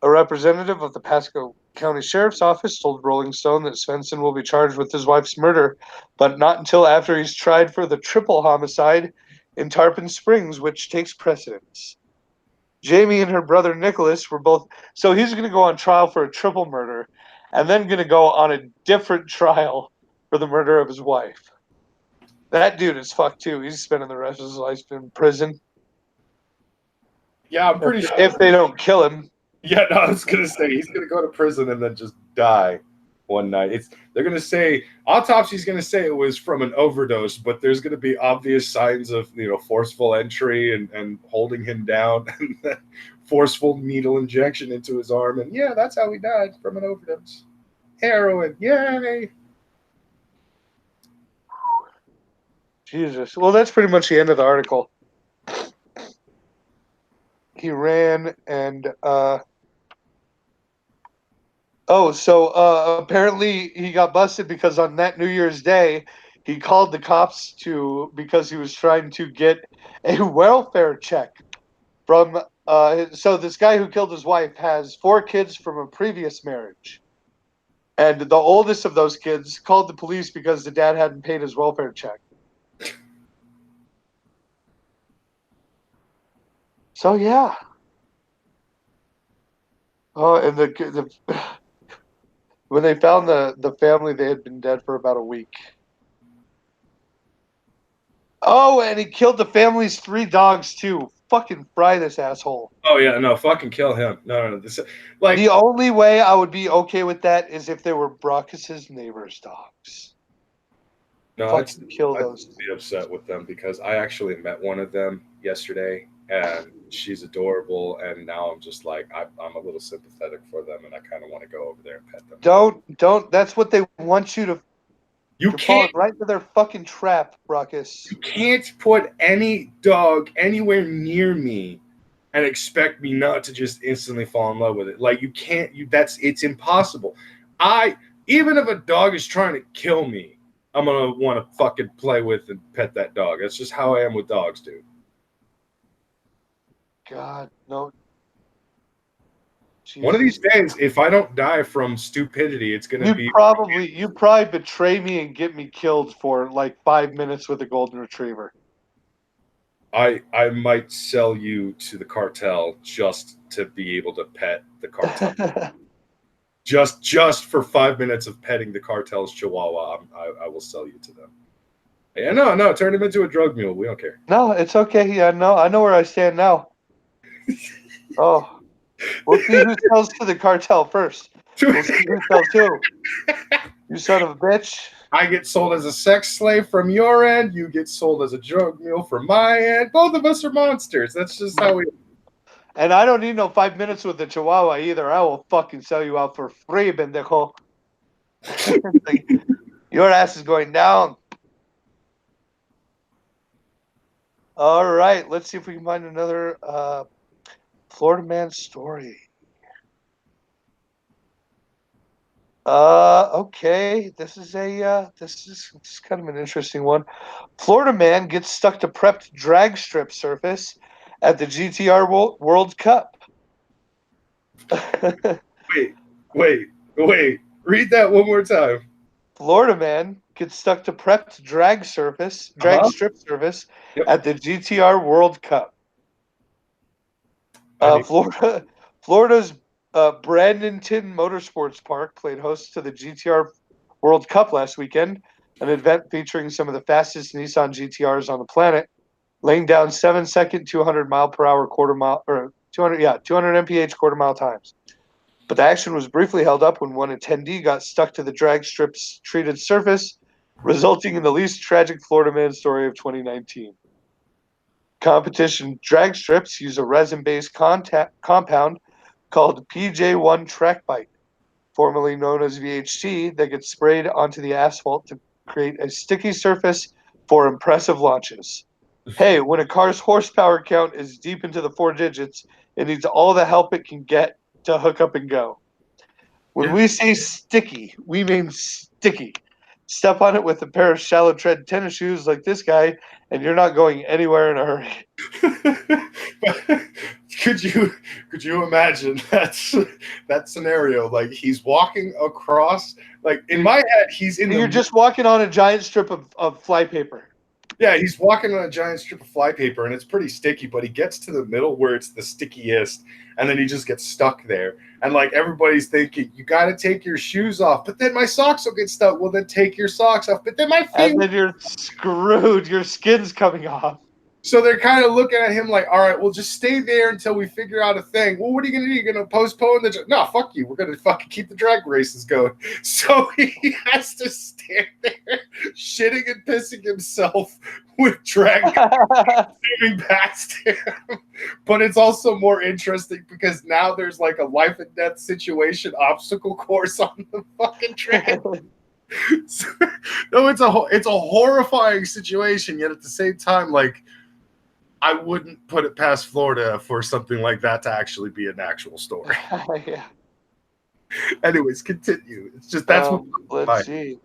A representative of the Pasco County Sheriff's Office told Rolling Stone that Svensson will be charged with his wife's murder, but not until after he's tried for the triple homicide in Tarpon Springs, which takes precedence. Jamie and her brother Nicholas were both... So he's going to go on trial for a triple murder, and then going to go on a different trial for the murder of his wife. That dude is fucked too. He's spending the rest of his life in prison. Yeah, I'm pretty sure. If they don't kill him. Yeah, no, I was gonna say he's gonna go to prison and then just die one night. They're gonna say autopsy's gonna say it was from an overdose, but there's gonna be obvious signs of forceful entry and holding him down and then forceful needle injection into his arm, and yeah, that's how he died, from an overdose. heroin. Yay! Jesus. Well, that's pretty much the end of the article. He ran and apparently he got busted because on that New Year's Day he called the cops because he was trying to get a welfare check from so this guy who killed his wife has 4 kids from a previous marriage. And the oldest of those kids called the police because the dad hadn't paid his welfare check. So yeah. Oh, and the when they found the family, they had been dead for about a week. Oh, and he killed the family's 3 dogs too. Fucking fry this asshole. Oh yeah, no, fucking kill him. No. This like The only way I would be okay with that is if they were Brockus's neighbors' dogs. no, Fucking kill I'd those. be upset with them because I actually met one of them yesterday, and she's adorable. And now I'm just like I'm a little sympathetic for them, and I kind of want to go over there and pet them. Don't. That's what they want you to. You You're falling can't right into their fucking trap, Brockus. you can't put any dog anywhere near me and expect me not to just instantly fall in love with it. Like you can't. It's impossible. Even if a dog is trying to kill me, I'm gonna want to fucking play with and pet that dog. That's just how I am with dogs, dude. God, no. One of these Jesus. days, if I don't die from stupidity, it's gonna You be. probably betray me and get me killed for like 5 minutes with a golden retriever. I might sell you to the cartel just to be able to pet the cartel. just for 5 minutes of petting the cartel's chihuahua, I will sell you to them. Yeah, no, turn him into a drug mule. We don't care. No, it's okay. Yeah, no, I know where I stand now. Oh, we'll see who sells to the cartel first. We'll see who sells who. You son of a bitch. I get sold as a sex slave from your end. You get sold as a drug mule from my end. Both of us are monsters. That's just how we. And I don't need no 5 minutes with the chihuahua either. I will fucking sell you out for free, bendejo. Like, your ass is going down. All right, let's see if we can find another Florida man story. Okay, this is kind of an interesting one. Florida man gets stuck to prepped drag strip surface at the GTR World Cup. Wait. Read that one more time. Florida man gets stuck to prepped drag strip surface Yep. at the GTR World Cup. Florida's Bradenton Motorsports Park played host to the GTR World Cup last weekend, an event featuring some of the fastest Nissan GTRs on the planet, laying down 7-second 200 mile per hour 200 mph quarter mile times. But the action was briefly held up when one attendee got stuck to the drag strip's treated surface, resulting in the least tragic Florida man story of 2019. Competition drag strips use a resin-based compound called PJ1 Track Bite, formerly known as VHT, that gets sprayed onto the asphalt to create a sticky surface for impressive launches. Hey, when a car's horsepower count is deep into the 4 digits, it needs all the help it can get to hook up and go. When we say sticky, we mean sticky. Step on it with a pair of shallow tread tennis shoes like this guy, and you're not going anywhere in a hurry. could you imagine that scenario? Like he's walking across, like in my head, he's in. You're just walking on a giant strip of flypaper. Yeah, he's walking on a giant strip of flypaper, and it's pretty sticky. But he gets to the middle where it's the stickiest, and then he just gets stuck there. And like everybody's thinking, you got to take your shoes off, but then my socks will get stuck. Well, then take your socks off, but then my feet. And then you're screwed. Your skin's coming off. So they're kind of looking at him like, all right, we'll just stay there until we figure out a thing. Well, what are you going to do? You're going to postpone the... No, fuck you. We're going to fucking keep the drag races going. So he has to stand there shitting and pissing himself with drag zooming past him. But it's also more interesting because now there's like a life and death situation obstacle course on the fucking track. So, no, it's a horrifying situation, yet at the same time, like, I wouldn't put it past Florida for something like that to actually be an actual story. Yeah. Anyways, continue. It's just that's what. Let's see.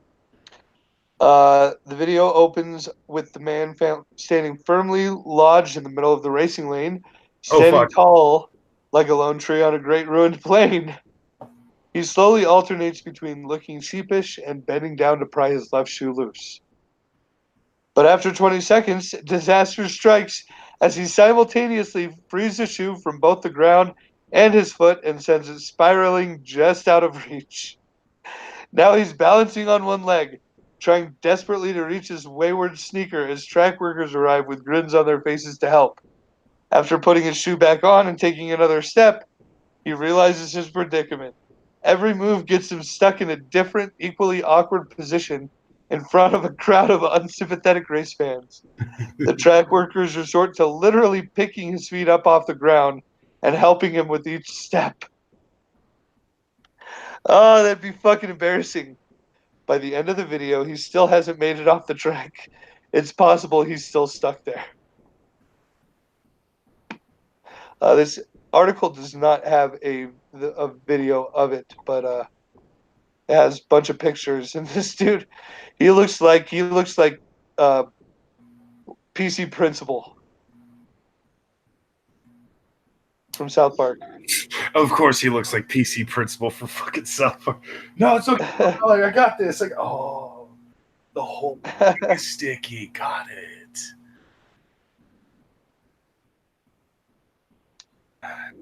The video opens with the man standing firmly lodged in the middle of the racing lane, standing tall like a lone tree on a great ruined plain. He slowly alternates between looking sheepish and bending down to pry his left shoe loose. But after 20 seconds, disaster strikes as he simultaneously frees the shoe from both the ground and his foot and sends it spiraling just out of reach. Now he's balancing on one leg, trying desperately to reach his wayward sneaker as track workers arrive with grins on their faces to help. After putting his shoe back on and taking another step, he realizes his predicament. Every move gets him stuck in a different, equally awkward position in front of a crowd of unsympathetic race fans. The track workers resort to literally picking his feet up off the ground and helping him with each step. Oh, that'd be fucking embarrassing. By the end of the video, he still hasn't made it off the track. It's possible he's still stuck there. This article does not have a video of it, but it has a bunch of pictures. And this dude, he looks like PC Principal from South Park. Of course, he looks like PC Principal from fucking South Park. No, it's okay. Like, I got this. Like, oh, the whole thing is sticky. Got it.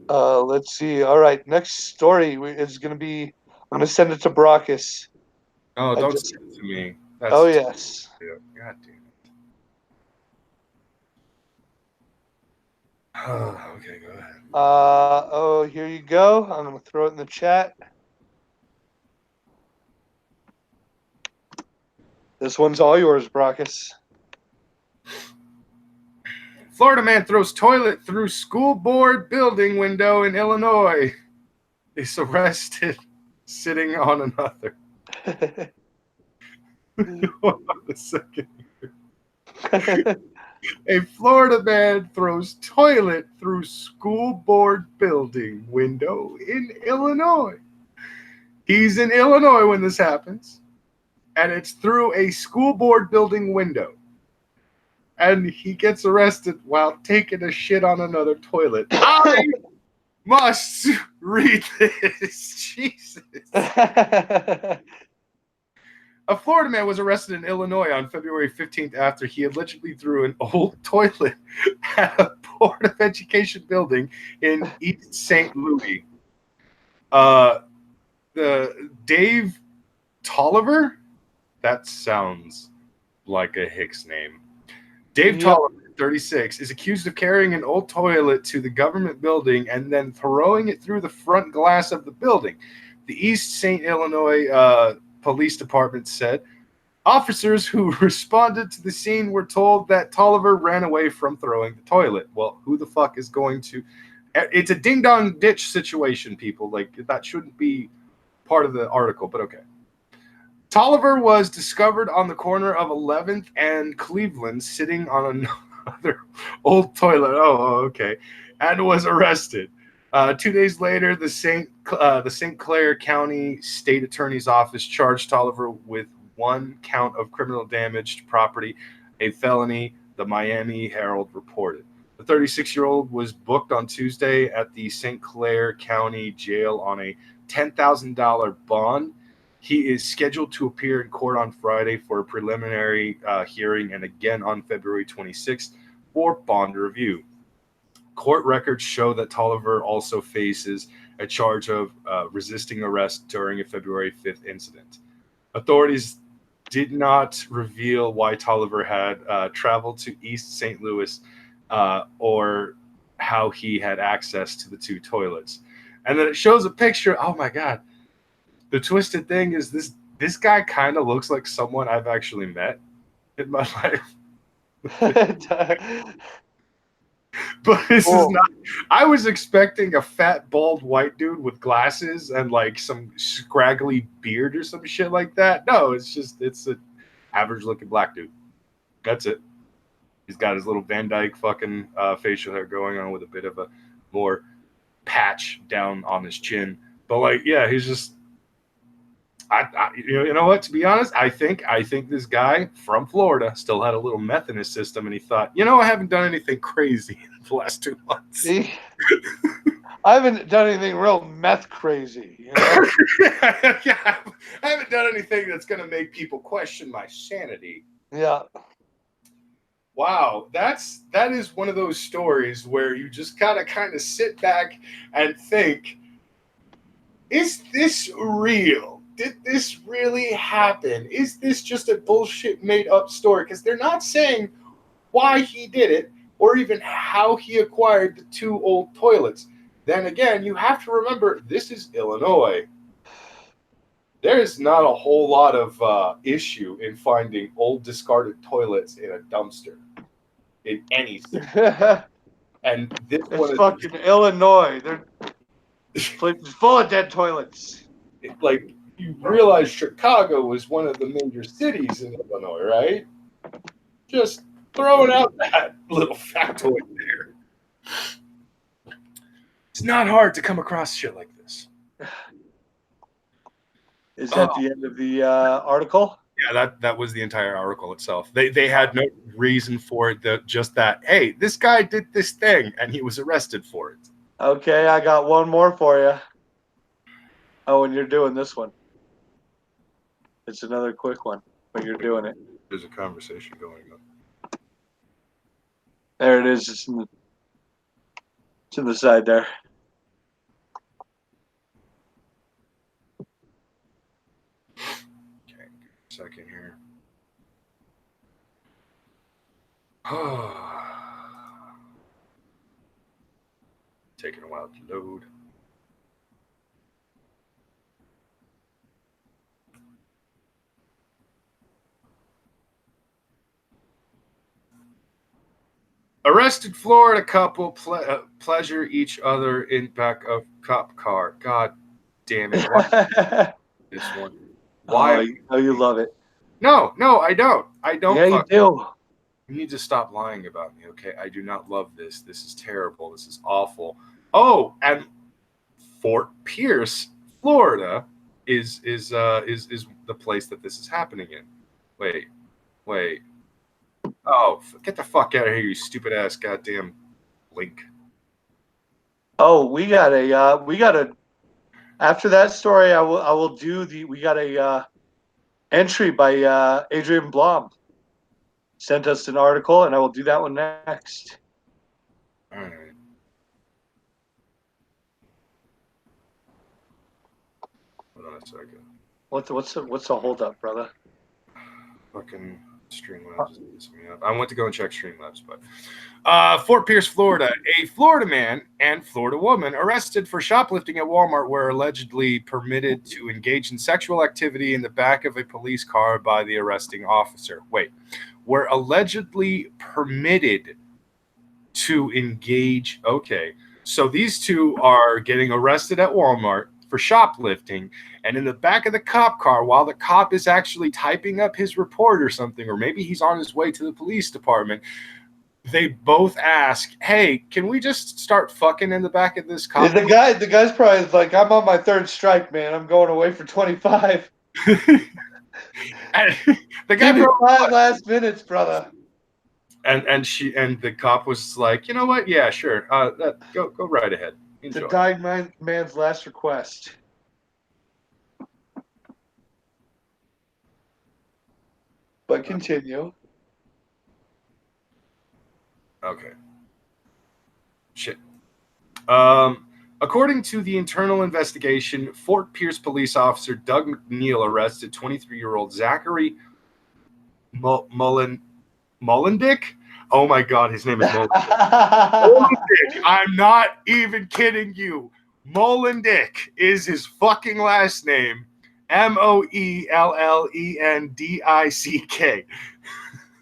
Let's see. All right, next story is going to be. I'm going to send it to Brockus. Oh, don't send it to me. That's yes. God damn it. Oh, okay, go ahead. Here you go. I'm going to throw it in the chat. This one's all yours, Brockus. Florida man throws toilet through school board building window in Illinois. Is arrested sitting on another. Hold on a second. A Florida man throws toilet through school board building window in Illinois. He's in Illinois when this happens, and it's through a school board building window. And he gets arrested while taking a shit on another toilet. I must read this. Jesus. A Florida man was arrested in Illinois on February 15th after he allegedly threw an old toilet at a Board of Education building in East St. Louis. The Dave Tolliver? That sounds like a Hicks name. Dave Tolliver, 36, is accused of carrying an old toilet to the government building and then throwing it through the front glass of the building. The East St. Illinois Police Department said officers who responded to the scene were told that Tolliver ran away from throwing the toilet. Well, who the fuck is going to... It's a ding-dong ditch situation, people. Like, that shouldn't be part of the article, but okay. Tolliver was discovered on the corner of 11th and Cleveland sitting on another old toilet. Oh, okay. And was arrested. 2 days later, the St. Clair County State Attorney's Office charged Tolliver with one count of criminal damage to property, a felony, the Miami Herald reported. The 36-year-old was booked on Tuesday at the St. Clair County Jail on a $10,000 bond. He is scheduled to appear in court on Friday for a preliminary hearing and again on February 26th for bond review. Court records show that Tolliver also faces a charge of resisting arrest during a February 5th incident. Authorities did not reveal why Tolliver had traveled to East St. Louis or how he had access to the two toilets. And then it shows a picture. Oh my God. The twisted thing is this guy kind of looks like someone I've actually met in my life. But this is not. I was expecting a fat, bald white dude with glasses and like some scraggly beard or some shit like that. No, it's an average looking black dude. That's it. He's got his little Van Dyke fucking facial hair going on with a bit of a more patch down on his chin. But like, yeah, he's just. You know what? To be honest, I think this guy from Florida still had a little meth in his system, and he thought, I haven't done anything crazy in the last 2 months. See, I haven't done anything real meth crazy. Yeah, I haven't done anything that's going to make people question my sanity. Yeah. Wow, that is one of those stories where you just gotta kind of sit back and think, is this real? Did this really happen? Is this just a bullshit made up story? Because they're not saying why he did it or even how he acquired the two old toilets. Then again, you have to remember, this is Illinois. There is not a whole lot of issue in finding old discarded toilets in a dumpster in any city. And this one is fucking Illinois. They're full of dead toilets. Like, you realize Chicago was one of the major cities in Illinois, right? Just throwing out that little factoid there. It's not hard to come across shit like this. Is that the end of the article? Yeah, that was the entire article itself. They had no reason for it, just that, hey, this guy did this thing, and he was arrested for it. Okay, I got one more for you. Oh, and you're doing this one. It's another quick one, but you're doing it. There's a conversation going on. There it is. It's in the side there. Okay, second here. Taking a while to load. Arrested Florida couple pleasure each other in back of cop car. God damn it. Why this one? Why? Oh, you love it. No, I don't. I don't. Yeah, you do. You need to stop lying about me, okay? I do not love this. This is terrible. This is awful. Oh, and Fort Pierce, Florida, is the place that this is happening in. Wait. Oh, get the fuck out of here, you stupid ass goddamn link. Oh, we got a. After that story, we got a entry by Adrian Blom. Sent us an article, and I will do that one next. All right. Hold on a second. What's the holdup, brother? Fucking Streamlabs is messing me up. I went to go and check Streamlabs, but Fort Pierce, Florida, a Florida man and Florida woman arrested for shoplifting at Walmart were allegedly permitted to engage in sexual activity in the back of a police car by the arresting officer. Were allegedly permitted to engage. Okay, so these two are getting arrested at Walmart for shoplifting, and in the back of the cop car, while the cop is actually typing up his report or something, or maybe he's on his way to the police department, they both ask, hey, can we just start fucking in the back of this cop car? The guy's probably like, I'm on my third strike, man. I'm going away for 25. And the guy Give me 5 last minutes, brother. And the cop was like, you know what? Yeah, sure. Go right ahead. Enjoy. The dying man's last request. But continue. Okay. Shit. According to the internal investigation, Fort Pierce police officer Doug McNeil arrested 23-year-old Zachary Mullendick Oh my God, his name is Molendick. I'm not even kidding you. Molendick is his fucking last name. Moellendick.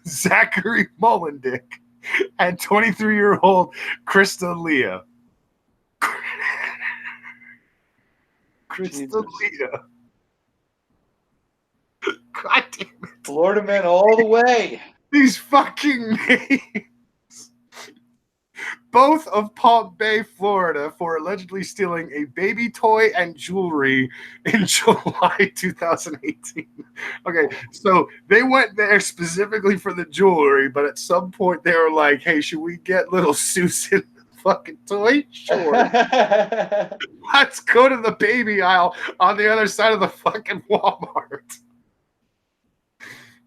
Zachary Molendick and 23-year-old Krista Leah. Krista Leah. God damn it. Florida man all the way. These fucking names. Both of Palm Bay, Florida, for allegedly stealing a baby toy and jewelry in July 2018. Okay, so they went there specifically for the jewelry, but at some point they were like, hey, should we get little Susan fucking toy? Sure. Let's go to the baby aisle on the other side of the fucking Walmart.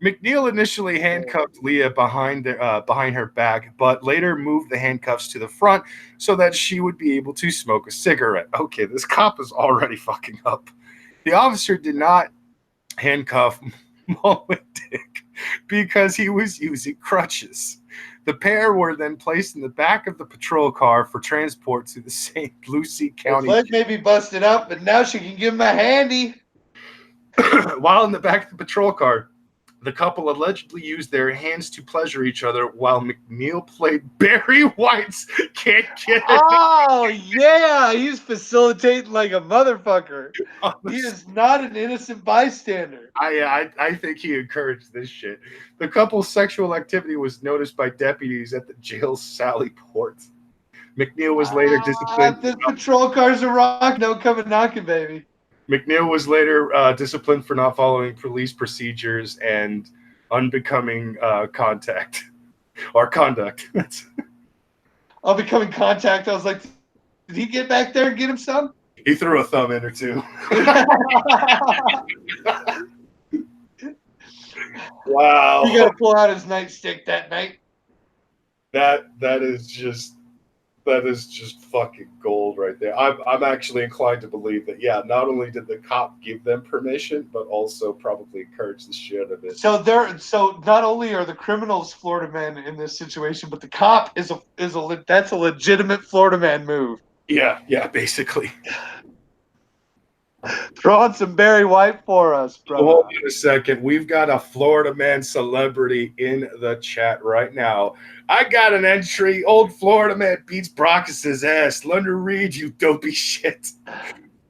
McNeil initially handcuffed Leah behind her back, but later moved the handcuffs to the front so that she would be able to smoke a cigarette. Okay, this cop is already fucking up. The officer did not handcuff Molendick because he was using crutches. The pair were then placed in the back of the patrol car for transport to the St. Lucie County. Her leg may be busted up, but now she can give him a handy. While in the back of the patrol car, the couple allegedly used their hands to pleasure each other while McNeil played Barry White's Can't Get It. Oh, yeah. He's facilitating like a motherfucker. He is not an innocent bystander. I think he encouraged this shit. The couple's sexual activity was noticed by deputies at the jail's Sally Port. McNeil was later disciplined. This patrol car's a rock. No coming knocking, baby. McNeil was later disciplined for not following police procedures and unbecoming conduct. Unbecoming contact. I was like, did he get back there and get him some? He threw a thumb in or two. Wow. He got to pull out his nightstick that night. That is just fucking gold right there. I'm actually inclined to believe that, yeah, not only did the cop give them permission, but also probably encouraged the shit out of it. So not only are the criminals Florida men in this situation, but the cop that's a legitimate Florida man move. Yeah, basically. Throw on some Barry White for us, bro. Hold on a second. We've got a Florida man celebrity in the chat right now. I got an entry. Old Florida man beats Brockus' ass. Learn to read, you dopey shit.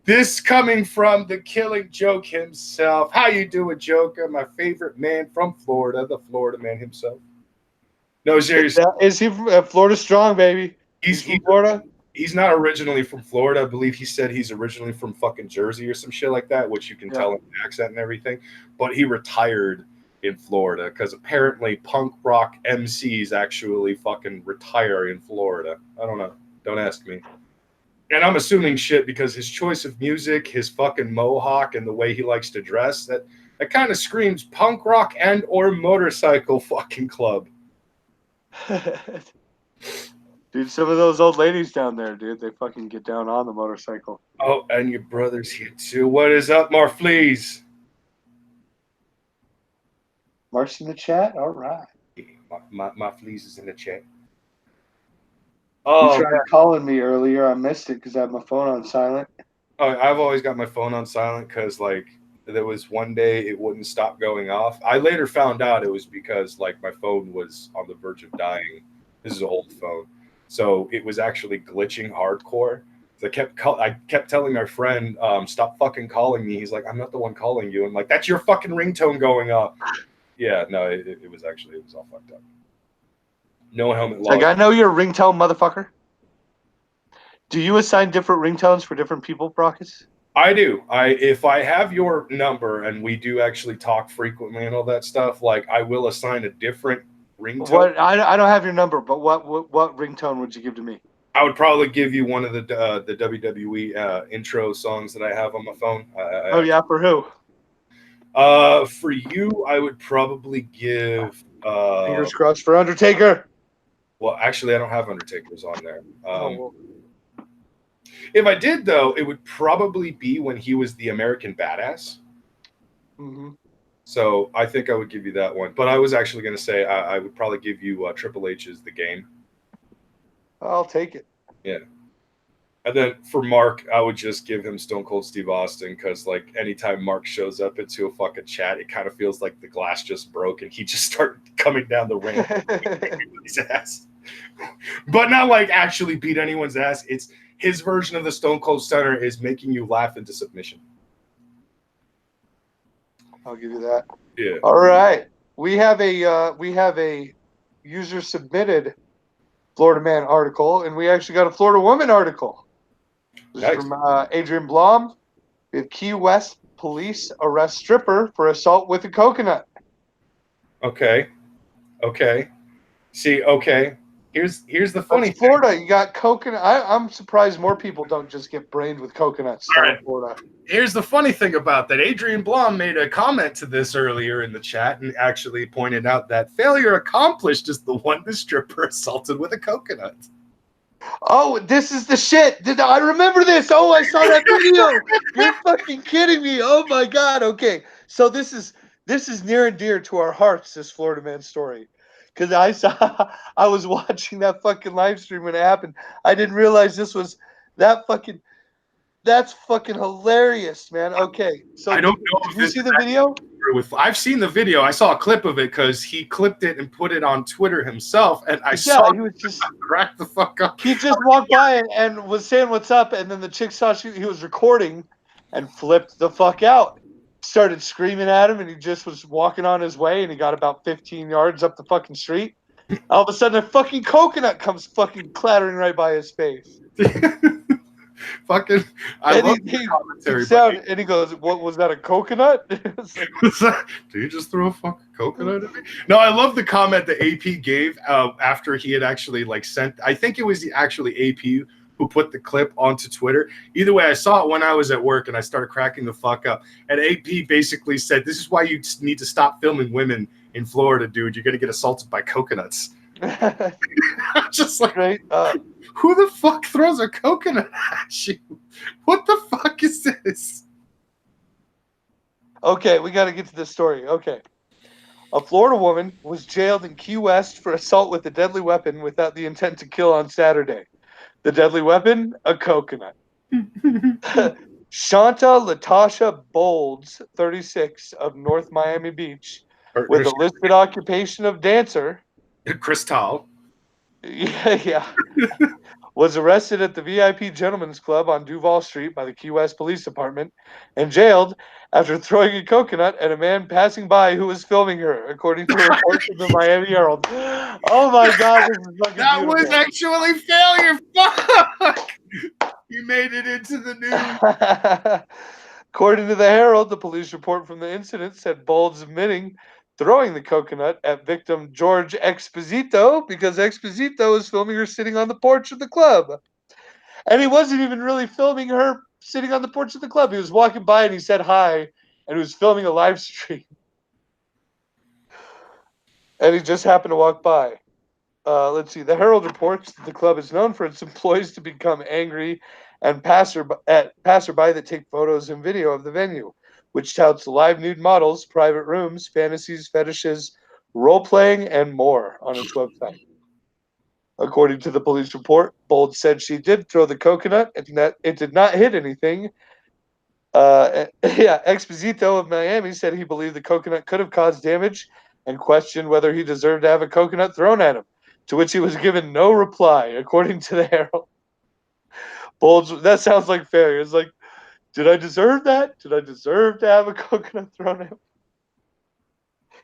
This coming from the Killing Joke himself. How you doing, Joker? My favorite man from Florida, the Florida man himself. No, seriously. Is he from Florida strong, baby? He's from Florida? He's not originally from Florida. I believe he said he's originally from fucking Jersey or some shit like that, which you can tell in the accent and everything. But he retired in Florida because apparently punk rock MCs actually fucking retire in Florida. I don't know. Don't ask me. And I'm assuming shit because his choice of music, his fucking mohawk, and the way he likes to dress, that kind of screams punk rock and or motorcycle fucking club. Dude, some of those old ladies down there, dude, they fucking get down on the motorcycle. Oh, and your brother's here too. What is up, Marfleas? Mark's in the chat? All right. My fleas is in the chat. You tried calling me earlier. I missed it because I have my phone on silent. Oh, I've always got my phone on silent because, like, there was one day it wouldn't stop going off. I later found out it was because, like, my phone was on the verge of dying. This is an old phone. So it was actually glitching hardcore. So I kept telling my friend, stop fucking calling me. He's like, I'm not the one calling you. I'm like, that's your fucking ringtone going up. Yeah, no, it was all fucked up. No helmet lock. Like, I know you're a ringtone motherfucker. Do you assign different ringtones for different people, Brockus? I do. If I have your number and we do actually talk frequently and all that stuff, like I will assign a different ringtone. What I don't have your number, but what ringtone would you give to me? I would probably give you one of the WWE intro songs that I have on my phone. For who? For you, I would probably give. Fingers crossed for Undertaker. Well, actually, I don't have Undertaker's on there. If I did, though, it would probably be when he was the American Badass. Mm-hmm. So I think I would give you that one. But I was actually going to say I would probably give you Triple H's The Game. I'll take it. Yeah. And then for Mark, I would just give him Stone Cold Steve Austin because, like, anytime Mark shows up into a fucking chat, it kind of feels like the glass just broke and he just started coming down the ramp his ass. But not like actually beat anyone's ass. It's his version of the Stone Cold Stunner is making you laugh into submission. I'll give you that. Yeah. All right. We have a user submitted Florida man article, and we actually got a Florida woman article. This Nice. is from Adrian Blom. We have Key West police arrest stripper for assault with a coconut. Okay. See, okay. Here's the funny That's Florida. You got coconut. I'm surprised more people don't just get brained with coconuts down in Florida. Here's the funny thing about that. Adrian Blom made a comment to this earlier in the chat and actually pointed out that failure accomplished is the one the stripper assaulted with a coconut. Oh, this is the shit. I remember this? Oh, I saw that video. You're fucking kidding me. Oh my god. Okay. So this is near and dear to our hearts, this Florida man story. Because I was watching that fucking live stream when it happened. I didn't realize this was that's fucking hilarious, man. Okay. So I don't know did you see the video? I've seen the video. I saw a clip of it because he clipped it and put it on Twitter himself, and I saw he was just crack the fuck up. He just walked by and was saying what's up, and then the chick saw he was recording and flipped the fuck out. Started screaming at him, and he just was walking on his way, and he got about 15 yards up the fucking street. All of a sudden, a fucking coconut comes fucking clattering right by his face. Fucking, I love the commentary. And he goes, "What was that? A coconut?" Did you just throw a fucking coconut at me? No, I love the comment that AP gave after he had actually sent. I think it was actually AP who put the clip onto Twitter. Either way, I saw it when I was at work and I started cracking the fuck up. And AP basically said, "This is why you need to stop filming women in Florida, dude. You're gonna get assaulted by coconuts." I'm just like, right? Who the fuck throws a coconut at you? What the fuck is this? Okay, we got to get to this story. Okay. A Florida woman was jailed in Key West for assault with a deadly weapon without the intent to kill on Saturday. The deadly weapon? A coconut. Shanta Latasha Bolds, 36, of North Miami Beach, with a listed occupation of dancer. Cristal. Yeah. Was arrested at the VIP Gentlemen's Club on Duval Street by the Key West Police Department and jailed after throwing a coconut at a man passing by who was filming her, according to a report from the Miami Herald. Oh my God, this is fucking that beautiful. Was actually failure. Fuck! You made it into the news. According to the Herald, the police report from the incident said Bolds admitting throwing the coconut at victim George Exposito because Exposito was filming her sitting on the porch of the club. And he wasn't even really filming her sitting on the porch of the club. He was walking by and he said hi, and he was filming a live stream. And he just happened to walk by. Let's see. The Herald reports that the club is known for its employees to become angry and passerby that take photos and video of the venue, which touts live nude models, private rooms, fantasies, fetishes, role-playing, and more on its website. According to the police report, Bold said she did throw the coconut and that it did not hit anything. Exposito of Miami said he believed the coconut could have caused damage and questioned whether he deserved to have a coconut thrown at him, to which he was given no reply, according to the Herald. Bold, that sounds like failure. It's like, did I deserve that? Did I deserve to have a coconut thrown at me?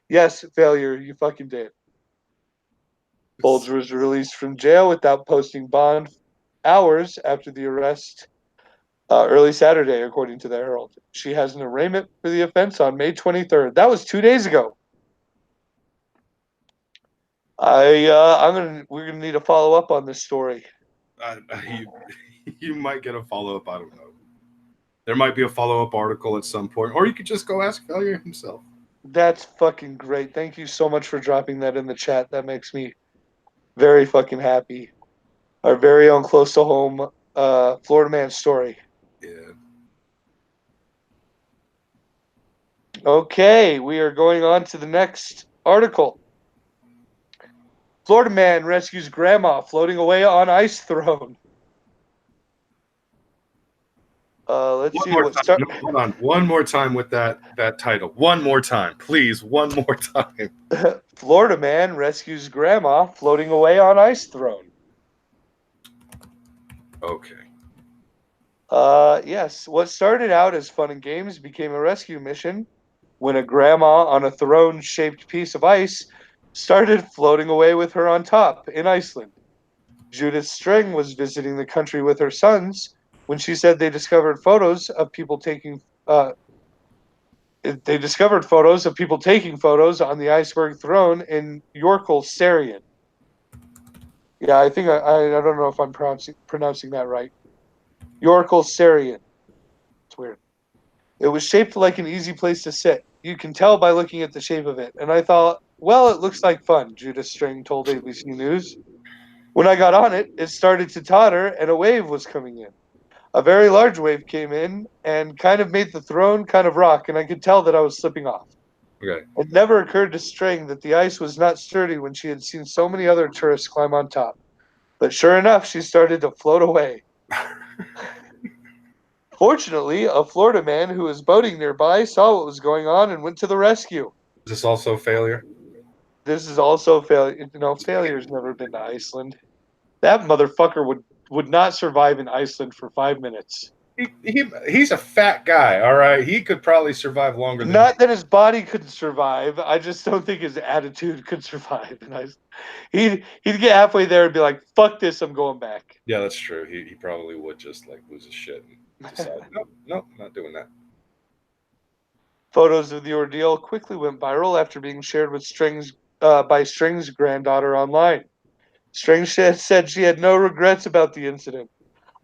Yes, failure. You fucking did. Bolds was released from jail without posting bond hours after the arrest early Saturday, according to the Herald. She has an arraignment for the offense on May 23rd. That was 2 days ago. We're gonna need a follow up on this story. You might get a follow up. I don't know. There might be a follow up article at some point, or you could just go ask Failure himself. That's fucking great. Thank you so much for dropping that in the chat. That makes me very fucking happy. Our very own close to home Florida man story. Yeah. Okay, we are going on to the next article. Florida man rescues grandma floating away on ice throne. Let's see what start. No, hold on. One more time with that title. One more time, please. One more time. Florida man rescues grandma floating away on ice throne. Okay. Yes. What started out as fun and games became a rescue mission when a grandma on a throne-shaped piece of ice started floating away with her on top in Iceland. Judith String was visiting the country with her sons when she said they discovered photos of people taking photos on the iceberg throne in Yorkle, Sarian. Yeah, I think I don't know if I'm pronouncing that right. Yorkle, Sarian. It's weird. It was shaped like an easy place to sit. You can tell by looking at the shape of it. And I thought, well, it looks like fun, Judith String told ABC News. When I got on it, it started to totter and a wave was coming in. A very large wave came in and kind of made the throne kind of rock, and I could tell that I was slipping off. Okay. It never occurred to String that the ice was not sturdy when she had seen so many other tourists climb on top. But sure enough, she started to float away. Fortunately, a Florida man who was boating nearby saw what was going on and went to the rescue. Is this also a failure? This is also failure. Failure's never been to Iceland. That motherfucker would not survive in Iceland for 5 minutes. He's a fat guy. All right, he could probably survive longer than. Not that his body couldn't survive. I just don't think his attitude could survive in Iceland. He'd get halfway there and be like, "Fuck this, I'm going back." Yeah, that's true. He probably would just like lose his shit and decide, nope, not doing that. Photos of the ordeal quickly went viral after being shared with by String's granddaughter online. String said she had no regrets about the incident.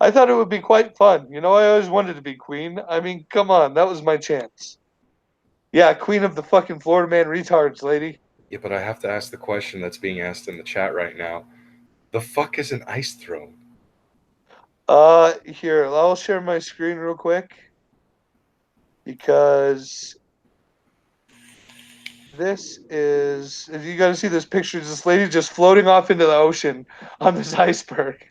I thought it would be quite fun. I always wanted to be queen. I mean, come on, that was my chance. Yeah, queen of the fucking Florida man retards, lady. Yeah, but I have to ask the question that's being asked in the chat right now. The fuck is an ice throne? Here, I'll share my screen real quick because this is. You got to see this picture. This lady just floating off into the ocean on this iceberg.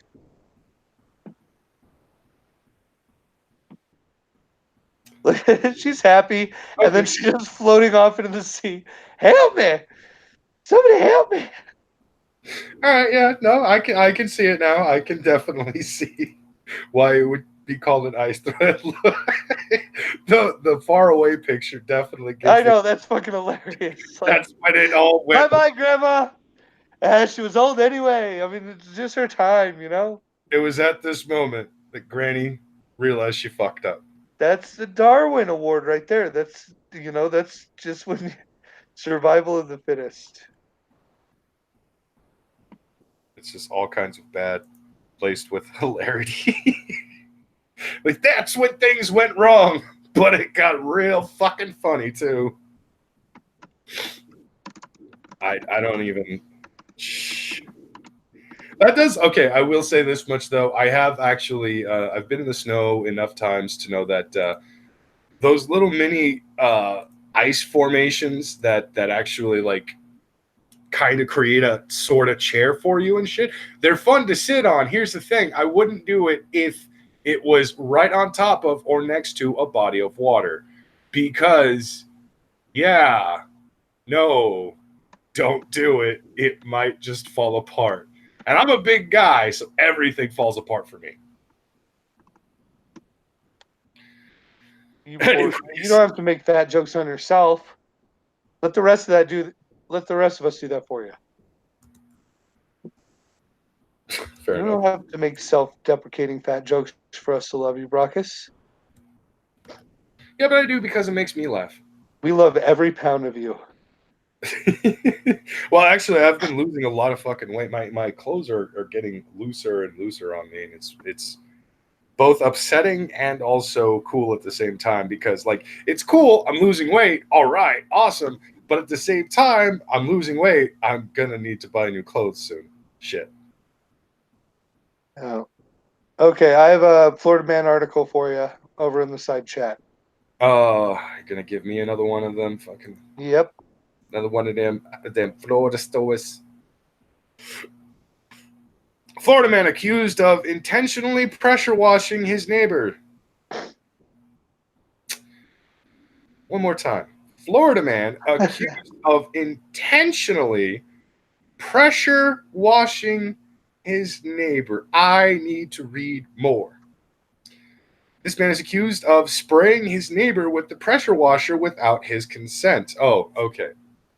She's happy, and then she's just floating off into the sea. Help me! Somebody help me! All right, yeah, no, I can see it now. I can definitely see why it would be called an ice throne. The far away picture definitely gives. I know, that's fucking hilarious. That's when it all went. Bye-bye, Grandma! She was old anyway. I mean, it's just her time, It was at this moment that Granny realized she fucked up. That's the Darwin Award right there. That's just when survival of the fittest. It's just all kinds of bad, laced with hilarity. Like that's when things went wrong, but it got real fucking funny too. I don't even. That does okay. I will say this much though. I have actually I've been in the snow enough times to know that those little mini ice formations that actually like kind of create a sort of chair for you and shit. They're fun to sit on. Here's the thing. I wouldn't do it if it was right on top of or next to a body of water because no, don't do it. It might just fall apart. And I'm a big guy, so everything falls apart for me. You don't have to make fat jokes on yourself. Let the rest of us do that for you. Fair you enough. don't have to make self-deprecating fat jokes for us to love you, Brockus. Yeah, but I do because it makes me laugh. We love every pound of you. Well, actually, I've been losing a lot of fucking weight. My clothes are getting looser and looser on me, and it's both upsetting and also cool at the same time because like it's cool, I'm losing weight, all right, awesome, but at the same time, I'm losing weight, I'm gonna need to buy new clothes soon. Shit. Oh. Okay, I have a Florida Man article for you over in the side chat. Oh, you're gonna give me another one of them fucking Yep. another one of them Florida stories. Florida man accused of intentionally pressure washing his neighbor. One more time. Florida man accused of intentionally pressure washing his neighbor. I need to read more. This man is accused of spraying his neighbor with the pressure washer without his consent. Oh, okay.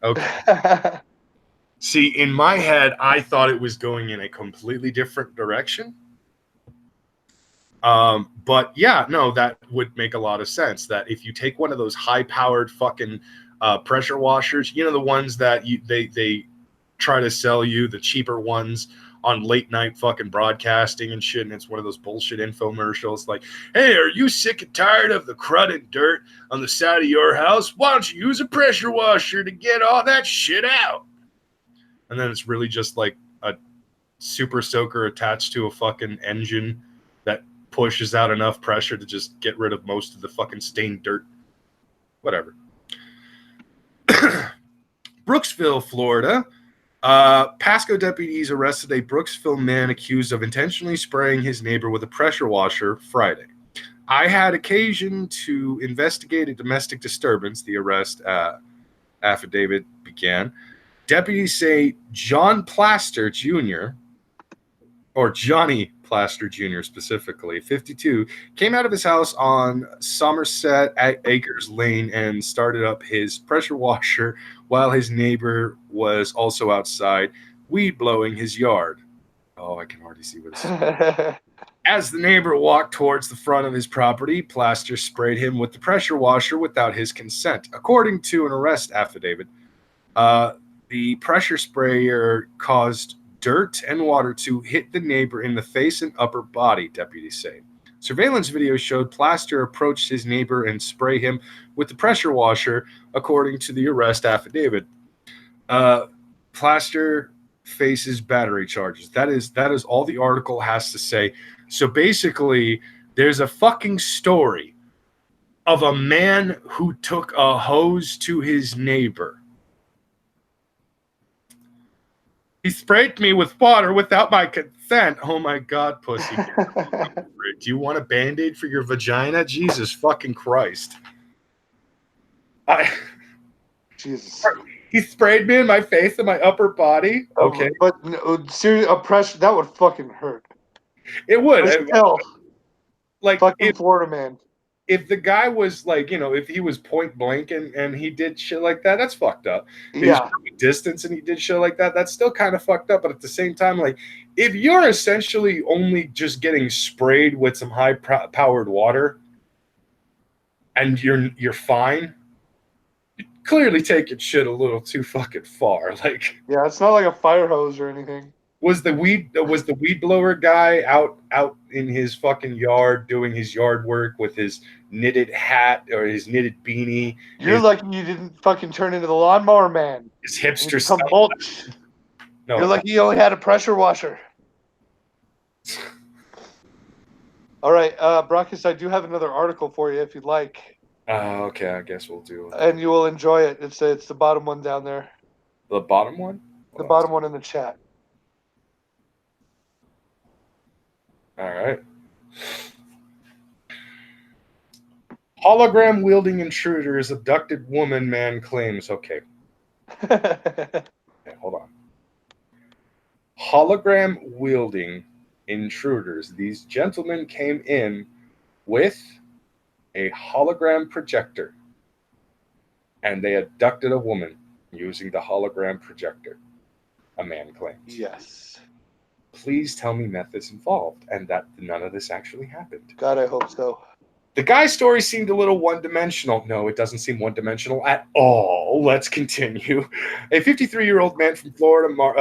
Okay. See, in my head, I thought it was going in a completely different direction. But yeah, no, that would make a lot of sense. That if you take one of those high-powered fucking pressure washers, you know, the ones that they try to sell you, the cheaper ones on late night fucking broadcasting and shit, and it's one of those bullshit infomercials like, hey, are you sick and tired of the crud and dirt on the side of your house? Why don't you use a pressure washer to get all that shit out? And then it's really just like a super soaker attached to a fucking engine that pushes out enough pressure to just get rid of most of the fucking stained dirt. Whatever. Brooksville, Florida. Pasco deputies arrested a Brooksville man accused of intentionally spraying his neighbor with a pressure washer Friday. I had occasion to investigate a domestic disturbance, the arrest affidavit began. Deputies say John Plaster Jr., or Johnny Plaster Jr. specifically, 52, came out of his house on Somerset Acres Lane and started up his pressure washer while his neighbor was also outside weed blowing his yard. Oh, I can already see what this is. As the neighbor walked towards the front of his property, Plaster sprayed him with the pressure washer without his consent. According to an arrest affidavit, the pressure sprayer caused dirt and water to hit the neighbor in the face and upper body, deputies say. Surveillance video showed Plaster approach his neighbor and spray him with the pressure washer, according to the arrest affidavit. Plaster faces battery charges. That is all the article has to say. So basically, there's a fucking story of a man who took a hose to his neighbor. He sprayed me with water without my consent. Oh my God, pussy. Do you want a Band-Aid for your vagina? Jesus fucking Christ. Jesus. He sprayed me in my face and my upper body. Okay. But seriously, a pressure, that would fucking hurt. It would. Like, fucking Florida man. If the guy was like, you know, if he was point blank and he did shit like that, that's fucked up. Yeah. Distance and he did shit like that, that's still kind of fucked up. But at the same time, like, if you're essentially only just getting sprayed with some high powered water and you're fine, you're clearly taking shit a little too fucking far. Like, yeah, it's not like a fire hose or anything. Was the weed blower guy out in his fucking yard doing his yard work with his knitted hat or his knitted beanie? You're lucky you didn't fucking turn into the lawnmower man. His hipster some mulch. No, you're lucky you only had a pressure washer. All right, Brockus, I do have another article for you if you'd like. Okay, I guess we'll do it. And you will enjoy it. It's the bottom one down there. The bottom one? The bottom one in the chat. All right. Hologram wielding intruders abducted woman man claims. Okay. Okay, hold on. Hologram wielding intruders. These gentlemen came in with a hologram projector and they abducted a woman using the hologram projector, a man claims. Yes. Please tell me meth is involved and that none of this actually happened. God, I hope so. The guy's story seemed a little one-dimensional. No, it doesn't seem one-dimensional at all. Let's continue. A 53-year-old man from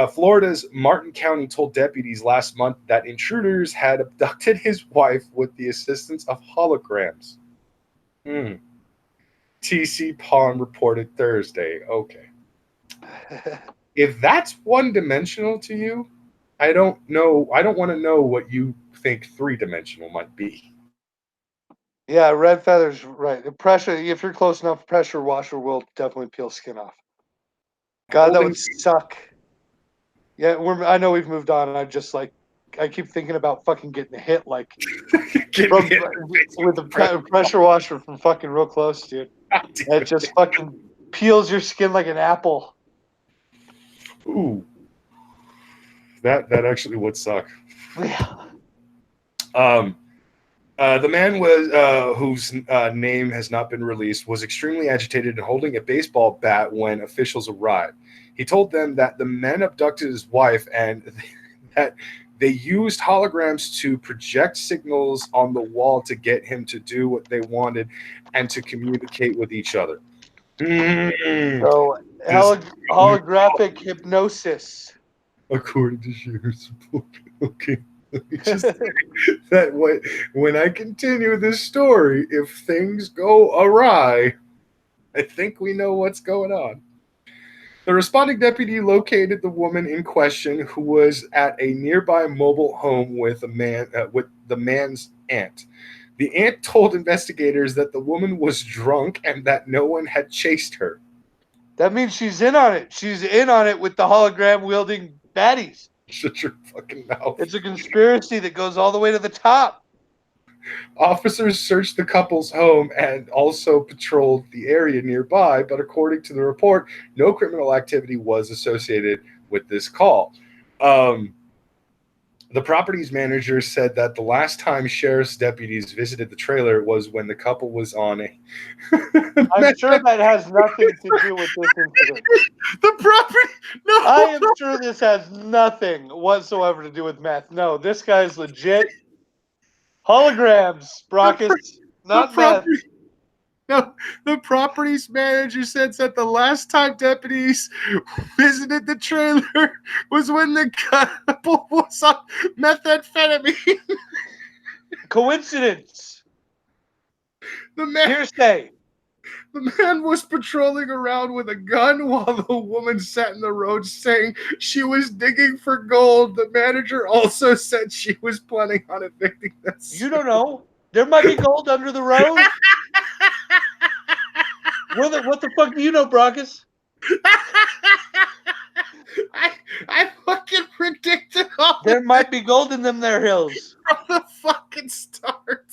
Florida's Martin County told deputies last month that intruders had abducted his wife with the assistance of holograms. TC Pawn reported Thursday. Okay. If that's one-dimensional to you, I don't know. I don't want to know what you think three-dimensional might be. Yeah, red feathers, right. The pressure, if you're close enough, pressure washer will definitely peel skin off. God, that would suck. Yeah, I know we've moved on, and I keep thinking about fucking getting hit with a pressure washer from fucking real close, dude. It just fucking peels your skin like an apple. Ooh, that actually would suck. Yeah. The man whose name has not been released was extremely agitated and holding a baseball bat when officials arrived. He told them that the men abducted his wife and that they used holograms to project signals on the wall to get him to do what they wanted and to communicate with each other. So holographic hypnosis. According to Sheriff's report. Okay. Let me just say that when I continue this story, if things go awry, I think we know what's going on. The responding deputy located the woman in question, who was at a nearby mobile home with with the man's aunt. The aunt told investigators that the woman was drunk and that no one had chased her. That means she's in on it. She's in on it with the hologram wielding baddies. Shut your fucking mouth. It's a conspiracy that goes all the way to the top. Officers searched the couple's home and also patrolled the area nearby, but according to the report, no criminal activity was associated with this call. The property's manager said that the last time sheriff's deputies visited the trailer was when the couple was on a. I'm sure that has nothing to do with this incident. The property. No. I am sure this has nothing whatsoever to do with meth. No, this guy's legit. Holograms, Brockus, not meth. No, the property's manager said that the last time deputies visited the trailer was when the couple was on methamphetamine. Coincidence. Hearsay. The man was patrolling around with a gun while the woman sat in the road saying she was digging for gold. The manager also said she was planning on evicting them. You don't know. There might be gold under the road. What the fuck do you know, Brockus? I fucking predicted all there might be gold in them there hills. From the fucking start.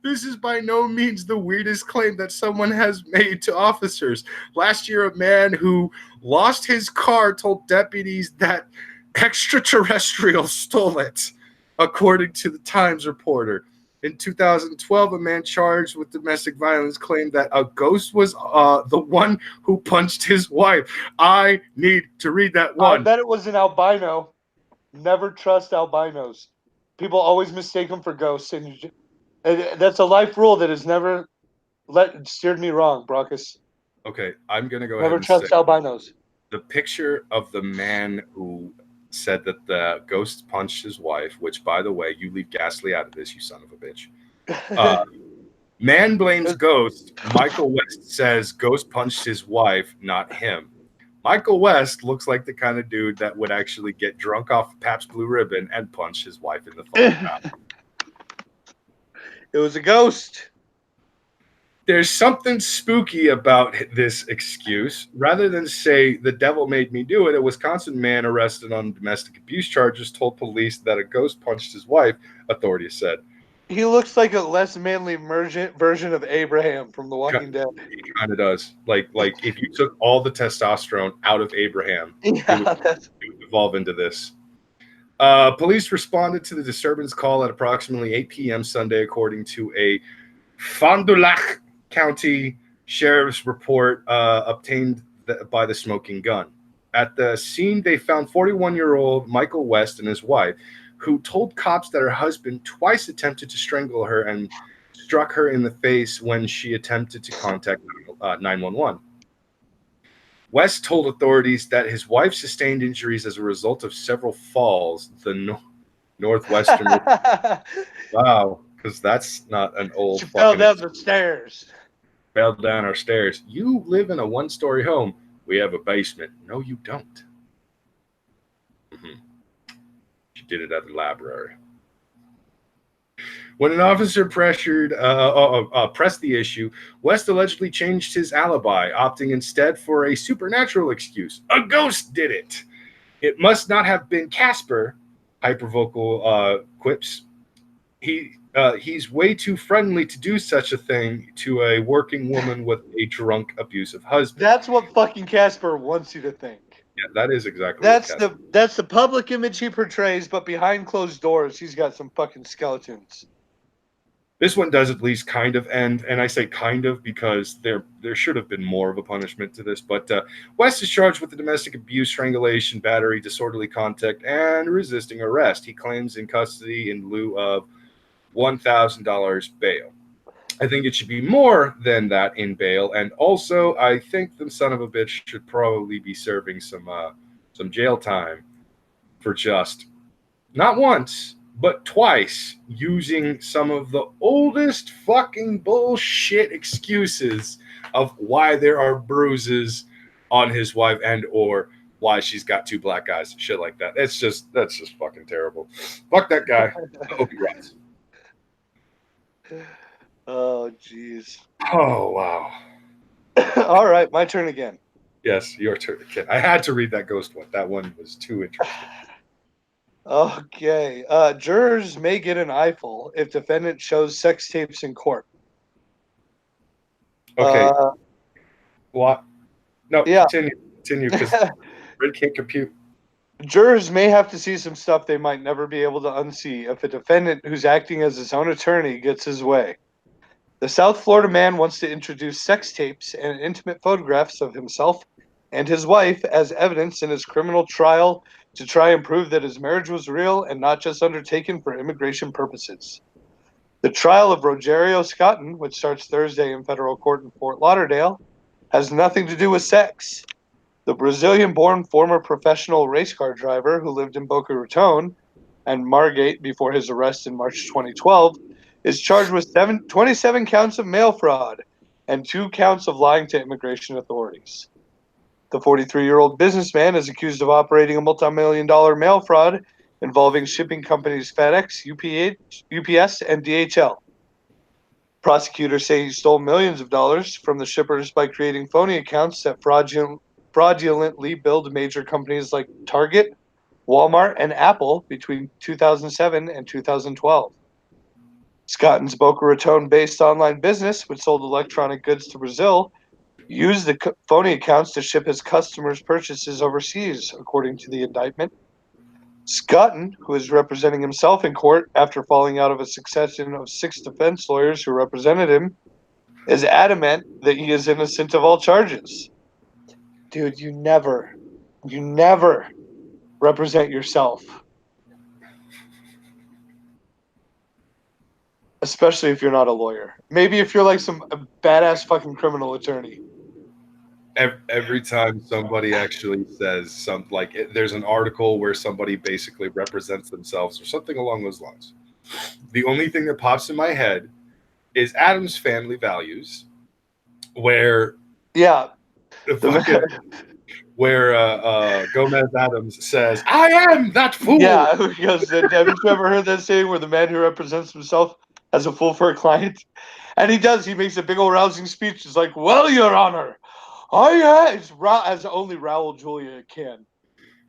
This is by no means the weirdest claim that someone has made to officers. Last year, a man who lost his car told deputies that extraterrestrials stole it, according to the Times reporter. In 2012, a man charged with domestic violence claimed that a ghost was the one who punched his wife. I need to read that one. I bet it was an albino. Never trust albinos. People always mistake them for ghosts, and that's a life rule that has never steered me wrong, Brockus. Okay, I'm gonna go never ahead and trust say albinos. The picture of the man who said that the ghost punched his wife, which, by the way, you leave ghastly out of this, you son of a bitch. Man blames ghost. Michael West says ghost punched his wife, not him. Michael West looks like the kind of dude that would actually get drunk off Pabst Blue Ribbon and punch his wife in the fucking mouth. It was a ghost. There's something spooky about this excuse. Rather than say the devil made me do it, a Wisconsin man arrested on domestic abuse charges told police that a ghost punched his wife, authorities said. He looks like a less manly version of Abraham from The Walking Dead. He kind of does. Like if you took all the testosterone out of Abraham, yeah, it would evolve into this. Police responded to the disturbance call at approximately 8 p.m. Sunday, according to a Fond du Lac County Sheriff's report obtained by the smoking gun. At the scene, they found 41-year-old Michael West and his wife, who told cops that her husband twice attempted to strangle her and struck her in the face when she attempted to contact 911. West told authorities that his wife sustained injuries as a result of several falls. The northwestern. Wow, because that's not an old. She fell down the stairs. Fell down our stairs. You live in a one-story home. We have a basement. No, you don't. She did it at the library. When an officer pressed the issue, West allegedly changed his alibi, opting instead for a supernatural excuse. A ghost did it. It must not have been Casper. Hypervocal quips. He's way too friendly to do such a thing to a working woman with a drunk, abusive husband. That's what fucking Casper wants you to think. Yeah, that is exactly what Casper. That's the public image he portrays, but behind closed doors, he's got some fucking skeletons. This one does at least kind of end, and I say kind of because there should have been more of a punishment to this. But West is charged with the domestic abuse, strangulation, battery, disorderly conduct, and resisting arrest. He claims in custody in lieu of $1,000 bail. I think it should be more than that in bail, and also I think the son of a bitch should probably be serving some jail time for just not once, but twice using some of the oldest fucking bullshit excuses of why there are bruises on his wife and or why she's got two black eyes, shit like that. That's just fucking terrible. Fuck that guy. I hope he rots. Oh, jeez. Oh, wow. All right, my turn again. Yes, your turn again. I had to read that ghost one. That one was too interesting. Okay. Jurors may get an eyeful if defendant shows sex tapes in court. Okay. What? No, yeah. Continue, because Red can't compute. Jurors may have to see some stuff they might never be able to unsee if a defendant who's acting as his own attorney gets his way. The South Florida man wants to introduce sex tapes and intimate photographs of himself and his wife as evidence in his criminal trial to try and prove that his marriage was real and not just undertaken for immigration purposes. The trial of Rogerio Scotton, which starts Thursday in federal court in Fort Lauderdale, has nothing to do with sex. The Brazilian-born former professional race car driver who lived in Boca Raton and Margate before his arrest in March 2012 is charged with 27 counts of mail fraud and 2 counts of lying to immigration authorities. The 43-year-old businessman is accused of operating a multi-million-dollar mail fraud involving shipping companies FedEx, UPS, and DHL. Prosecutors say he stole millions of dollars from the shippers by creating phony accounts that fraudulently billed major companies like Target, Walmart, and Apple between 2007 and 2012. Scotton's Boca Raton-based online business, which sold electronic goods to Brazil, used the phony accounts to ship his customers' purchases overseas, according to the indictment. Scotton, who is representing himself in court after falling out of a succession of 6 defense lawyers who represented him, is adamant that he is innocent of all charges. Dude, you never represent yourself. Especially if you're not a lawyer. Maybe if you're like some badass fucking criminal attorney. Every time somebody actually says something like there's an article where somebody basically represents themselves or something along those lines, the only thing that pops in my head is Adam's Family Values, where Gomez Adams says, "I am that fool." Yeah, because have you ever heard that saying where the man who represents himself has a fool for a client? And he does. He makes a big old rousing speech. It's like, "Well, Your Honor, it's as only Raul Julia can."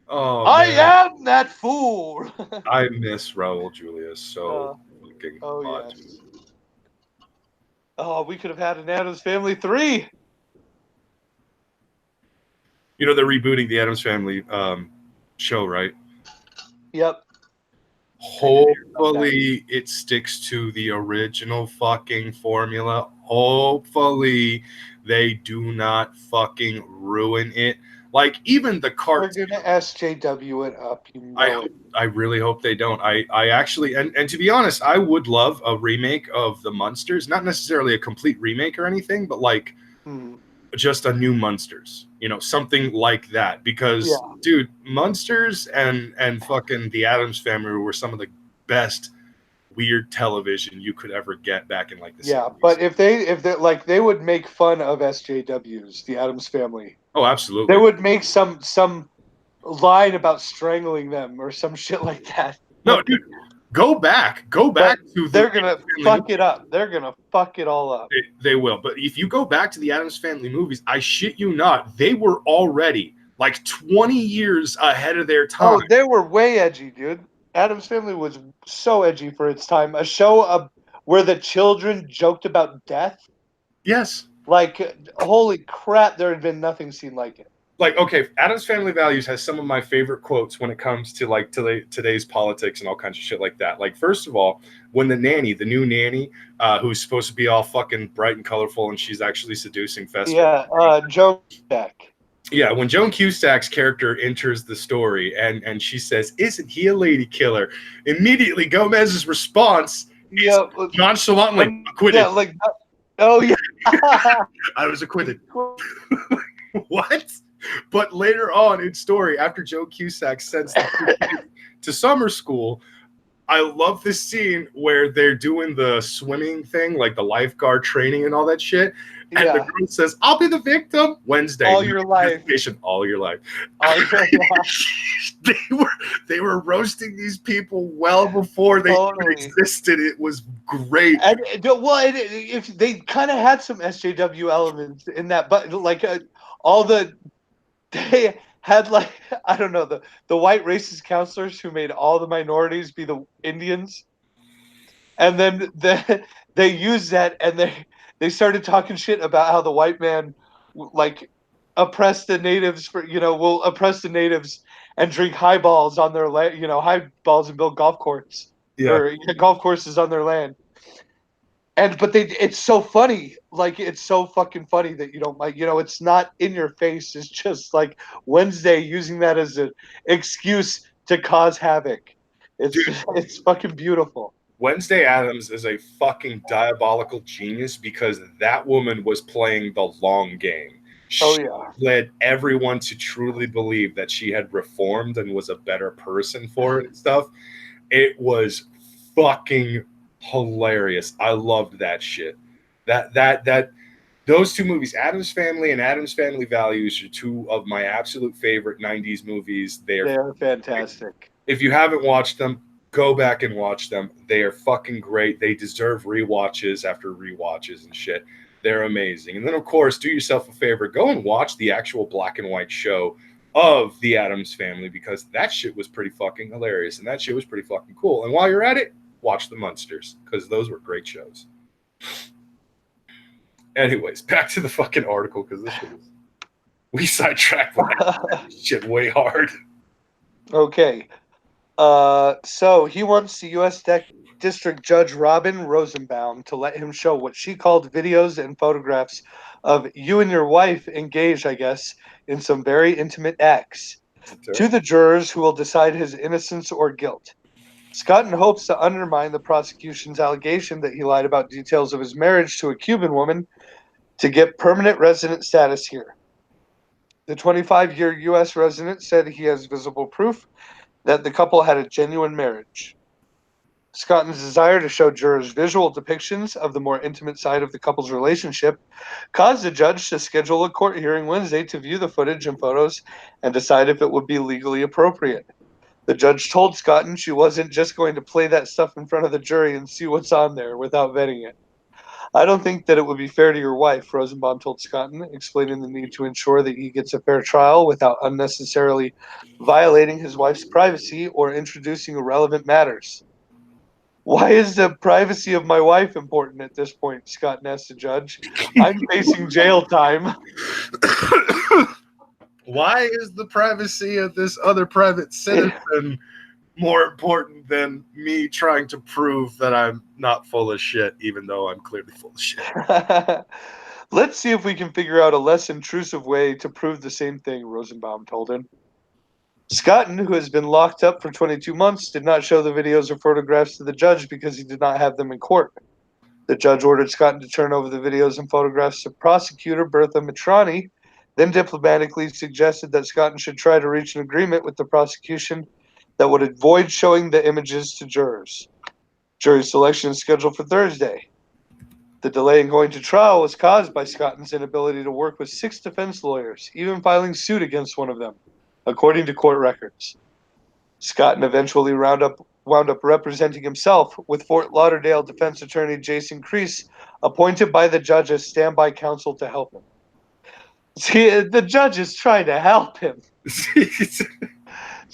Oh, I man. am that fool. I miss Raul Julia so fucking much. Yes. Oh, we could have had an Addams Family 3. You know, they're rebooting the Addams Family show, right? Yep. Hopefully it sticks to the original fucking formula. Hopefully they do not fucking ruin it. Like, even the cartoon. They're gonna SJW it up, you know. I really hope they don't. I actually, and to be honest, I would love a remake of the Munsters. Not necessarily a complete remake or anything, but like just a new Munsters. You know, something like that. Because, dude, Munsters and fucking the Addams Family were some of the best weird television you could ever get back in like the 70s. But if they would make fun of SJWs, the Addams Family. Oh, absolutely. They would make some line about strangling them or some shit like that. No, dude. Go back But to they're the gonna Family fuck it up. They're gonna fuck it all up. They will. But if you go back to the Addams Family movies, I shit you not, they were already like 20 years ahead of their time. Oh, they were way edgy, dude. Adam's Family was so edgy for its time. A show where the children joked about death. Yes. Like, holy crap, there had been nothing seen like it. Like, okay, Addams Family Values has some of my favorite quotes when it comes to like today's politics and all kinds of shit like that. Like, first of all, when the new nanny, who's supposed to be all fucking bright and colorful, and she's actually seducing Fester. Yeah, Joe Jack. Yeah, when Joan Cusack's character enters the story and she says, "Isn't he a lady killer?" Immediately, Gomez's response is nonchalantly, "Acquitted." Yeah, like, oh yeah, I was acquitted. What? But later on in story, after Joe Cusack sends to summer school, I love this scene where they're doing the swimming thing, like the lifeguard training and all that shit. And the girl says, "I'll be the victim Wednesday." All your life. All your life. All your life. They were roasting these people well before they even existed. It was great. And if they kind of had some SJW elements in that, but like they had, like, I don't know, the white racist counselors who made all the minorities be the Indians, and then they used that, and they started talking shit about how the white man like oppress the natives will oppress the natives and drink highballs on their land, highballs, and build golf courses on their land. But it's so funny, like, it's so fucking funny that you don't like, it's not in your face. It's just like Wednesday using that as an excuse to cause havoc. It's fucking beautiful. Wednesday Addams is a fucking diabolical genius because that woman was playing the long game. She led everyone to truly believe that she had reformed and was a better person for it and stuff. It was fucking hilarious. I loved that shit. Those two movies, Addams Family and Addams Family Values, are two of my absolute favorite 90s movies. They are fantastic. If you haven't watched them, go back and watch them. They are fucking great. They deserve rewatches after rewatches and shit. They're amazing. And then, of course, do yourself a favor. Go and watch the actual black and white show of the Addams Family, because that shit was pretty fucking hilarious. And that shit was pretty fucking cool. And while you're at it, watch the Munsters, because those were great shows. Anyways, back to the fucking article, because this shit was... We sidetracked shit way hard. Okay. So he wants the U.S. District Judge Robin Rosenbaum to let him show what she called videos and photographs of you and your wife engaged, I guess, in some very intimate acts to the jurors who will decide his innocence or guilt. Scotton hopes to undermine the prosecution's allegation that he lied about details of his marriage to a Cuban woman to get permanent resident status here. The 25-year U.S. resident said he has visible proof that the couple had a genuine marriage. Scotton's desire to show jurors visual depictions of the more intimate side of the couple's relationship caused the judge to schedule a court hearing Wednesday to view the footage and photos and decide if it would be legally appropriate. The judge told Scotton she wasn't just going to play that stuff in front of the jury and see what's on there without vetting it. "I don't think that it would be fair to your wife," Rosenbaum told Scotton, explaining the need to ensure that he gets a fair trial without unnecessarily violating his wife's privacy or introducing irrelevant matters. "Why is the privacy of my wife important at this point?" Scotton asked the judge. "I'm facing jail time." Why is the privacy of this other private citizen more important than me trying to prove that I'm not full of shit, even though I'm clearly full of shit? "Let's see if we can figure out a less intrusive way to prove the same thing," Rosenbaum told him. Scotton, who has been locked up for 22 months, did not show the videos or photographs to the judge because he did not have them in court. The judge ordered Scotton to turn over the videos and photographs to prosecutor Bertha Mitrani, then diplomatically suggested that Scotton should try to reach an agreement with the prosecution that would avoid showing the images to jurors. Jury selection is scheduled for Thursday. The delay in going to trial was caused by Scotton's inability to work with 6 defense lawyers, even filing suit against one of them, according to court records. Scotton eventually wound up wound up representing himself, with Fort Lauderdale defense attorney Jason Crease appointed by the judge as standby counsel to help him. See, the judge is trying to help him. It's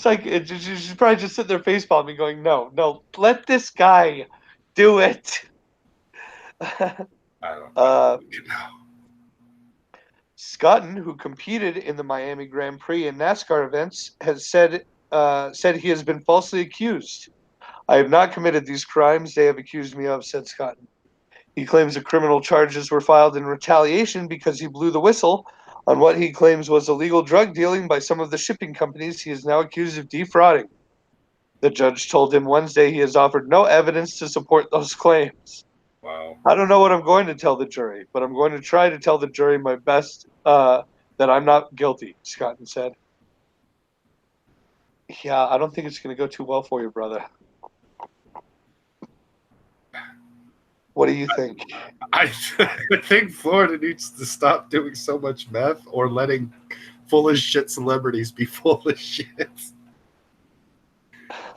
like she's probably just sitting there face palming, going, "No, let this guy do it." I don't know. Scotton, who competed in the Miami Grand Prix and NASCAR events, has said he has been falsely accused. "I have not committed these crimes they have accused me of," said Scotton. He claims the criminal charges were filed in retaliation because he blew the whistle on what he claims was illegal drug dealing by some of the shipping companies he is now accused of defrauding. The judge told him Wednesday he has offered no evidence to support those claims. Wow. "I don't know what I'm going to tell the jury, but I'm going to try to tell the jury my best that I'm not guilty," Scotton said. Yeah, I don't think it's going to go too well for you, brother. What do you think? I think Florida needs to stop doing so much meth or letting full as shit celebrities be full as shit.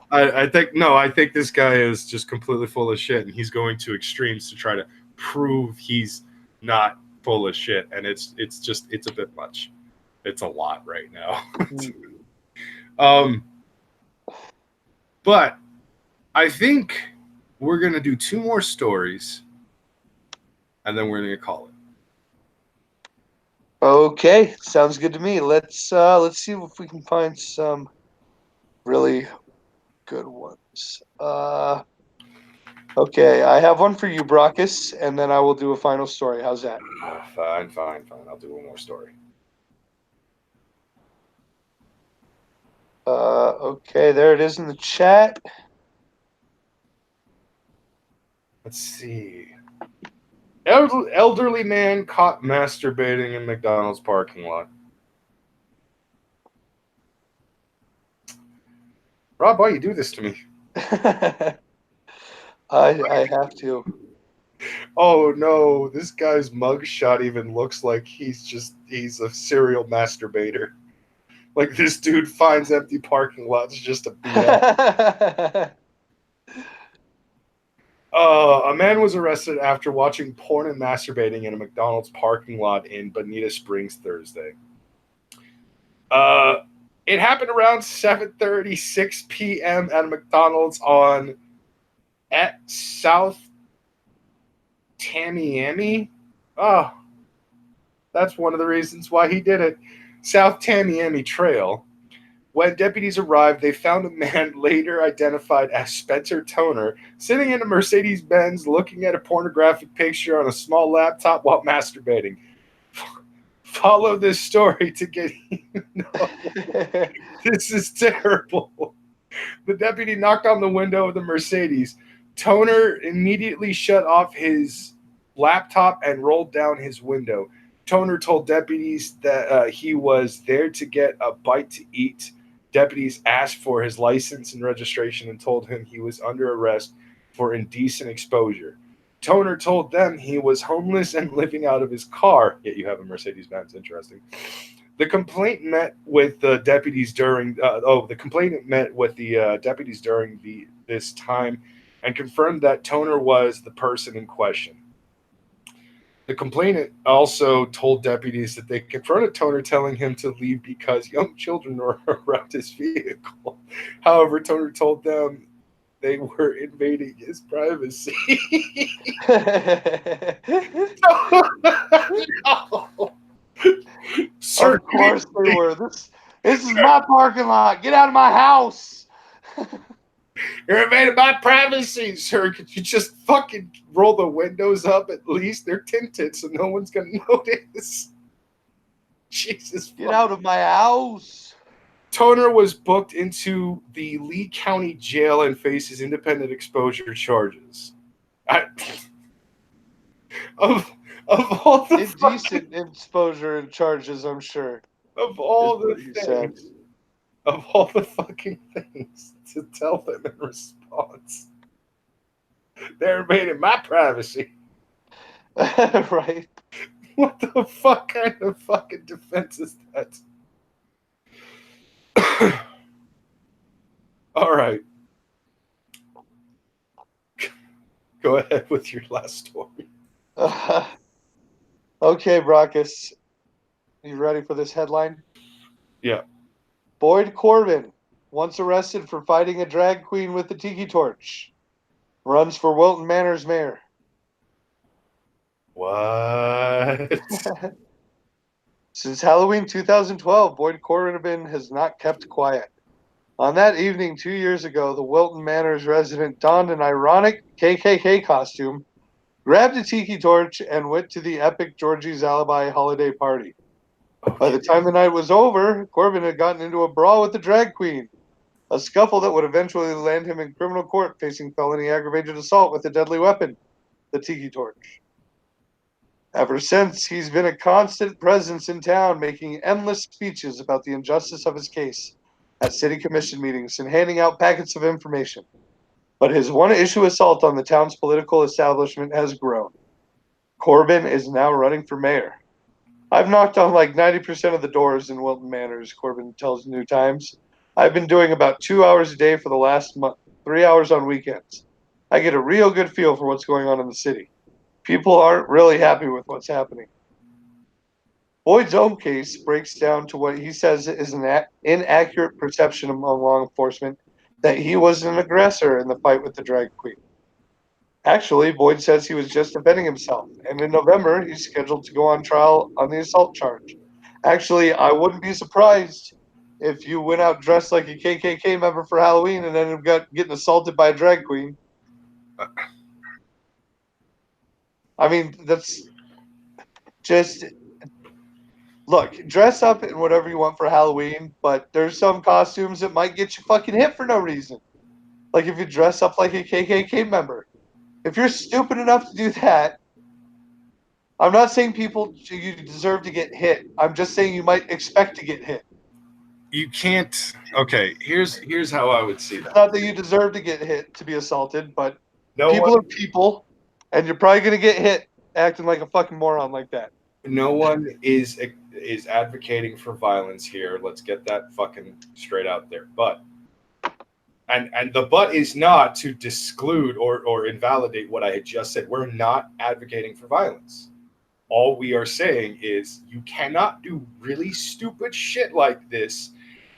I think this guy is just completely full of shit, and he's going to extremes to try to prove he's not full of shit, and it's a bit much. It's a lot right now. But I think we're gonna do 2 more stories, and then we're gonna call it. Okay, sounds good to me. Let's see if we can find some really good ones. Okay, I have one for you, Brockus, and then I will do a final story. How's that? Fine. I'll do one more story. Okay, there it is in the chat. Let's see. Elderly man caught masturbating in McDonald's parking lot. Rob, why you do this to me? I have to. Oh no, this guy's mugshot even looks like he's a serial masturbator. Like this dude finds empty parking lots just to beat up. A man was arrested after watching porn and masturbating in a McDonald's parking lot in Bonita Springs Thursday. It happened around 7:36 p.m. at a McDonald's at South Tamiami. Oh, that's one of the reasons why he did it. South Tamiami Trail. When deputies arrived, they found a man later identified as Spencer Toner sitting in a Mercedes-Benz looking at a pornographic picture on a small laptop while masturbating. Follow this story to get This is terrible. The deputy knocked on the window of the Mercedes. Toner immediately shut off his laptop and rolled down his window. Toner told deputies that he was there to get a bite to eat. Deputies asked for his license and registration and told him he was under arrest for indecent exposure. Toner told them he was homeless and living out of his car. Yet you have a Mercedes-Benz. Interesting. The complaint met with the deputies during this time and confirmed that Toner was the person in question. The complainant also told deputies that they confronted Toner, telling him to leave because young children were around his vehicle. However, Toner told them they were invading his privacy. No. Sir, of course they were. This is my parking lot. Get out of my house. You're invading my privacy, sir. Could you just fucking roll the windows up at least? They're tinted, so no one's gonna notice. Jesus. Get out of my house. Toner was booked into the Lee County Jail and faces independent exposure charges. Of all the indecent exposure and charges, I'm sure. Of all the things. Of all the fucking things to tell them in response, they're invading my privacy. Right. What the fuck kind of fucking defense is that? All right. Go ahead with your last story. Okay, Brockus. You ready for this headline? Yeah. Boyd Corbin, once arrested for fighting a drag queen with a tiki torch, runs for Wilton Manor's mayor. What? Since Halloween 2012, Boyd Corbin has not kept quiet. On that evening 2 years ago, the Wilton Manor's resident donned an ironic KKK costume, grabbed a tiki torch, and went to the epic Georgie's Alibi holiday party. By the time the night was over, Corbin had gotten into a brawl with the drag queen, a scuffle that would eventually land him in criminal court facing felony aggravated assault with a deadly weapon, the tiki torch. Ever since, he's been a constant presence in town, making endless speeches about the injustice of his case at city commission meetings and handing out packets of information. But his one-issue assault on the town's political establishment has grown. Corbin is now running for mayor. I've knocked on like 90% of the doors in Wilton Manors, Corbin tells New Times. I've been doing about 2 hours a day for the last month, 3 hours on weekends. I get a real good feel for what's going on in the city. People aren't really happy with what's happening. Boyd's own case breaks down to what he says is an inaccurate perception among law enforcement that he was an aggressor in the fight with the drag queen. Actually, Boyd says he was just defending himself, and in November, he's scheduled to go on trial on the assault charge. Actually, I wouldn't be surprised if you went out dressed like a KKK member for Halloween and ended up getting assaulted by a drag queen. I mean, that's just look, dress up in whatever you want for Halloween, but there's some costumes that might get you fucking hit for no reason. Like if you dress up like a KKK member. If you're stupid enough to do that, I'm not saying you deserve to get hit. I'm just saying you might expect to get hit. You can't. Okay, here's how I would see that. Not that you deserve to get hit to be assaulted, but No people one, are people, and you're probably gonna get hit acting like a fucking moron like that. no one is advocating for violence here. Let's get that fucking straight out there. But and the but is not to disclude or invalidate what I had just said. We're not advocating for violence. All we are saying is you cannot do really stupid shit like this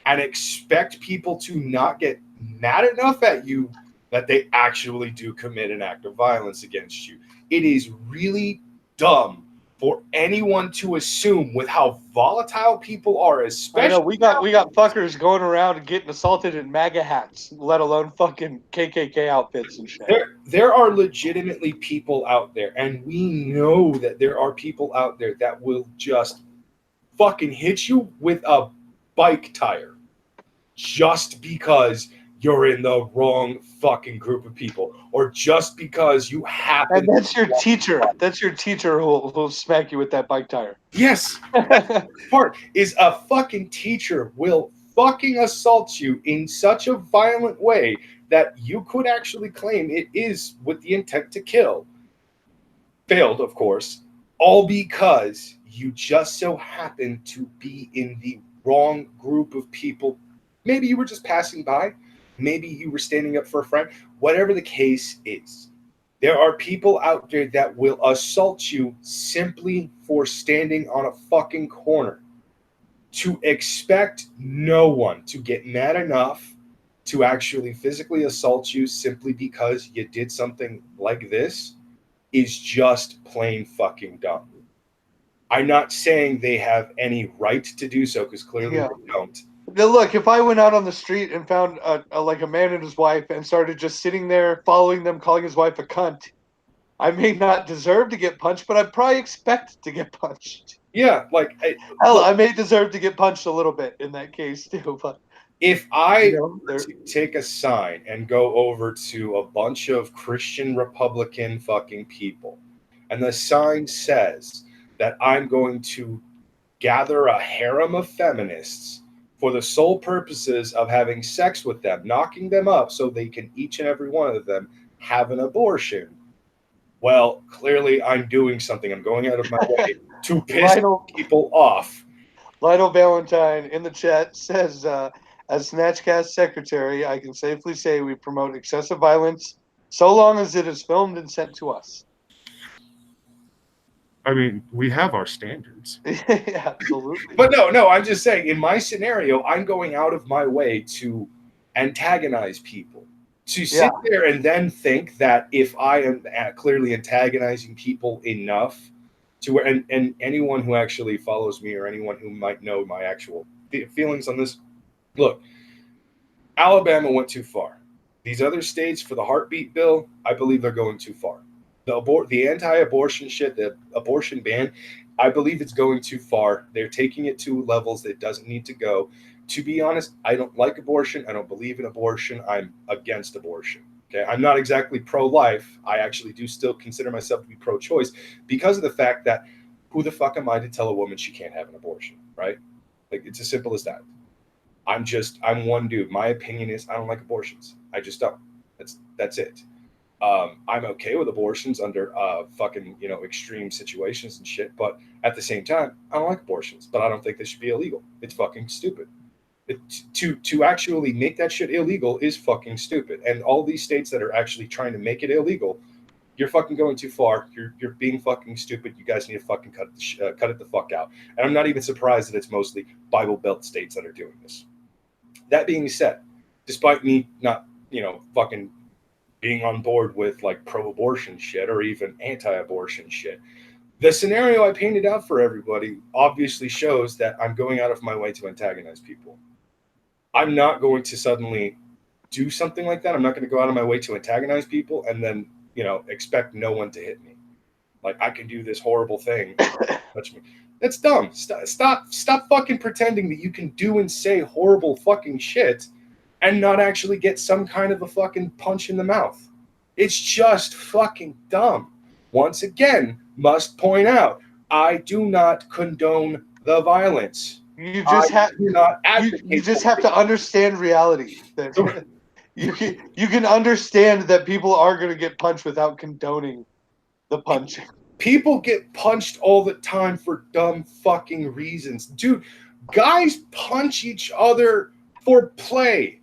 and expect people to not get mad enough at you that they actually do commit an act of violence against you. It is really dumb for anyone to assume with how volatile people are, especially. I know we got fuckers going around and getting assaulted in MAGA hats, let alone fucking KKK outfits and shit. There are legitimately people out there, and we know that there are people out there that will just fucking hit you with a bike tire just because you're in the wrong fucking group of people, or just because you happen. And that's your teacher. That's your teacher who'll smack you with that bike tire. Yes, part is a fucking teacher will fucking assault you in such a violent way that you could actually claim it is with the intent to kill. Failed, of course, all because you just so happen to be in the wrong group of people. Maybe you were just passing by. Maybe you were standing up for a friend. Whatever the case is, there are people out there that will assault you simply for standing on a fucking corner. To expect no one to get mad enough to actually physically assault you simply because you did something like this is just plain fucking dumb. I'm not saying they have any right to do so, because clearly they don't. Now look, if I went out on the street and found like a man and his wife and started just sitting there following them, calling his wife a cunt, I may not deserve to get punched, but I'd probably expect to get punched. Yeah, like hell, look, I may deserve to get punched a little bit in that case too. But if I take a sign and go over to a bunch of Christian Republican fucking people, and the sign says that I'm going to gather a harem of feminists for the sole purposes of having sex with them, knocking them up so they can each and every one of them have an abortion. Well, clearly I'm doing something. I'm going out of my way to piss people off. Lionel Valentine in the chat says, as SnatchCast secretary, I can safely say we promote excessive violence So long as it is filmed and sent to us. I mean, we have our standards. Yeah, absolutely. But no, I'm just saying, in my scenario, I'm going out of my way to antagonize people. To sit there and then think that if I am clearly antagonizing people enough to where, and anyone who actually follows me or anyone who might know my actual feelings on this, look, Alabama went too far. These other states for the heartbeat bill, I believe they're going too far. The anti-abortion shit, the abortion ban, I believe it's going too far. They're taking it to levels that it doesn't need to go. To be honest, I don't like abortion. I don't believe in abortion. I'm against abortion. Okay, I'm not exactly pro-life. I actually do still consider myself to be pro-choice because of the fact that who the fuck am I to tell a woman she can't have an abortion, right? Like, it's as simple as that. I'm one dude. My opinion is I don't like abortions. I just don't. That's it. I'm okay with abortions under fucking extreme situations and shit. But at the same time, I don't like abortions. But I don't think they should be illegal. It's fucking stupid. To actually make that shit illegal is fucking stupid. And all these states that are actually trying to make it illegal, you're fucking going too far. You're being fucking stupid. You guys need to fucking cut it the fuck out. And I'm not even surprised that it's mostly Bible Belt states that are doing this. That being said, despite me not, fucking being on board with like pro-abortion shit or even anti-abortion shit, the scenario I painted out for everybody obviously shows that I'm going out of my way to antagonize people. I'm not going to suddenly do something like that. I'm not going to go out of my way to antagonize people and then, expect no one to hit me. Like, I can do this horrible thing. Touch me. That's dumb. Stop fucking pretending that you can do and say horrible fucking shit and not actually get some kind of a fucking punch in the mouth. It's just fucking dumb. Once again, must point out, I do not condone the violence. You just have do not advocate you just for have to understand reality. That you can understand that people are going to get punched without condoning the punching. People get punched all the time for dumb fucking reasons. Dude, guys punch each other for play.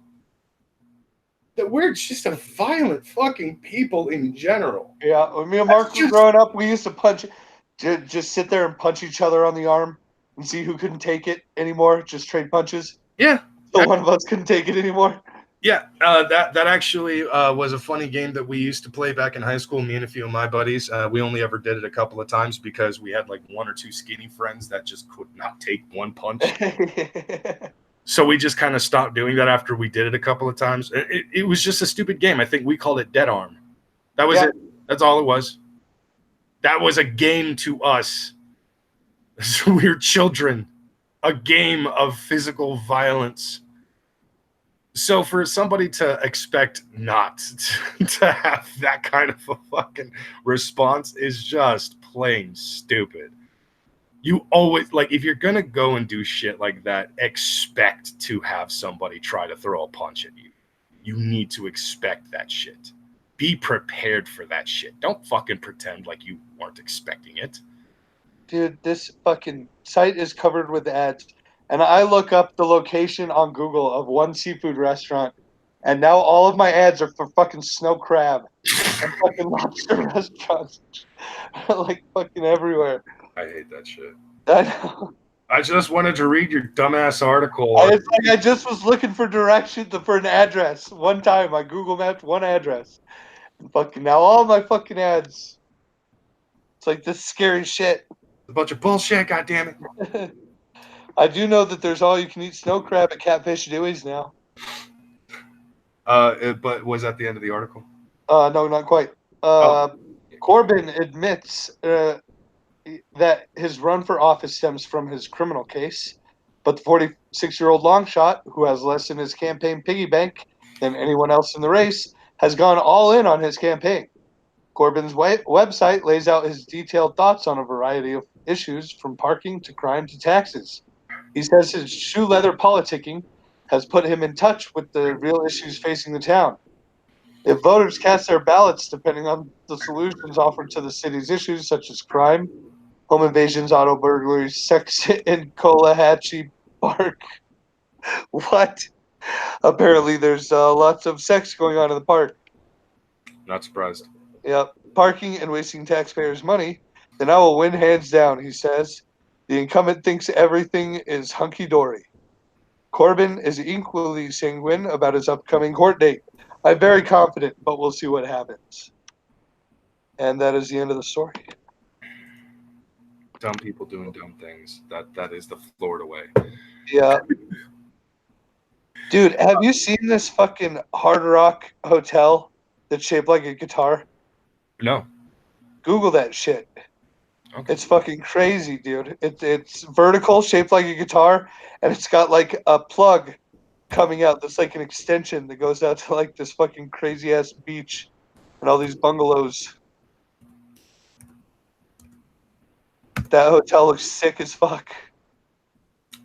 That we're just a violent fucking people in general. Yeah, when me and Mark were growing up, we used to just sit there and punch each other on the arm and see who couldn't take it anymore. Just trade punches. Yeah. So one of us couldn't take it anymore. Yeah, that actually was a funny game that we used to play back in high school. Me and a few of my buddies. We only ever did it a couple of times because we had like one or two skinny friends that just could not take one punch. So we just kind of stopped doing that after we did it a couple of times. It was just a stupid game. I think we called it Dead Arm. That was it. That's all it was. That was a game to us. We were children. A game of physical violence. So for somebody to expect not to have that kind of a fucking response is just plain stupid. You always, like, if you're going to go and do shit like that, expect to have somebody try to throw a punch at you. You need to expect that shit. Be prepared for that shit. Don't fucking pretend like you weren't expecting it. Dude, this fucking site is covered with ads. And I look up the location on Google of one seafood restaurant, and now all of my ads are for fucking snow crab and fucking lobster restaurants. Like fucking everywhere. I hate that shit. I know. I just wanted to read your dumbass article. I just was looking for directions for an address one time. I Google mapped one address. And fucking now all my fucking ads. It's like this scary shit. A bunch of bullshit, goddammit. I do know that there's all you can eat snow crab at Catfish Dewey's now. But was that the end of the article? No, not quite. Corbyn admits that his run for office stems from his criminal case, but the 46-year-old longshot, who has less in his campaign piggy bank than anyone else in the race, has gone all in on his campaign. Corbyn's website lays out his detailed thoughts on a variety of issues, from parking to crime to taxes. He says his shoe leather politicking has put him in touch with the real issues facing the town. If voters cast their ballots depending on the solutions offered to the city's issues, such as crime, home invasions, auto burglaries, sex in Collahatchee Park. What? Apparently there's lots of sex going on in the park. Not surprised. Yep. Parking and wasting taxpayers' money. Then I will win hands down, he says. The incumbent thinks everything is hunky dory. Corbyn is equally sanguine about his upcoming court date. I'm very confident, but we'll see what happens. And that is the end of the story. Dumb people doing dumb things. That is the Florida way. Yeah. Dude, have you seen this fucking Hard Rock hotel that's shaped like a guitar? No. Google that shit. Okay. It's fucking crazy, dude. It's vertical, shaped like a guitar, and it's got like a plug coming out that's like an extension that goes out to like this fucking crazy ass beach and all these bungalows. That hotel looks sick as fuck.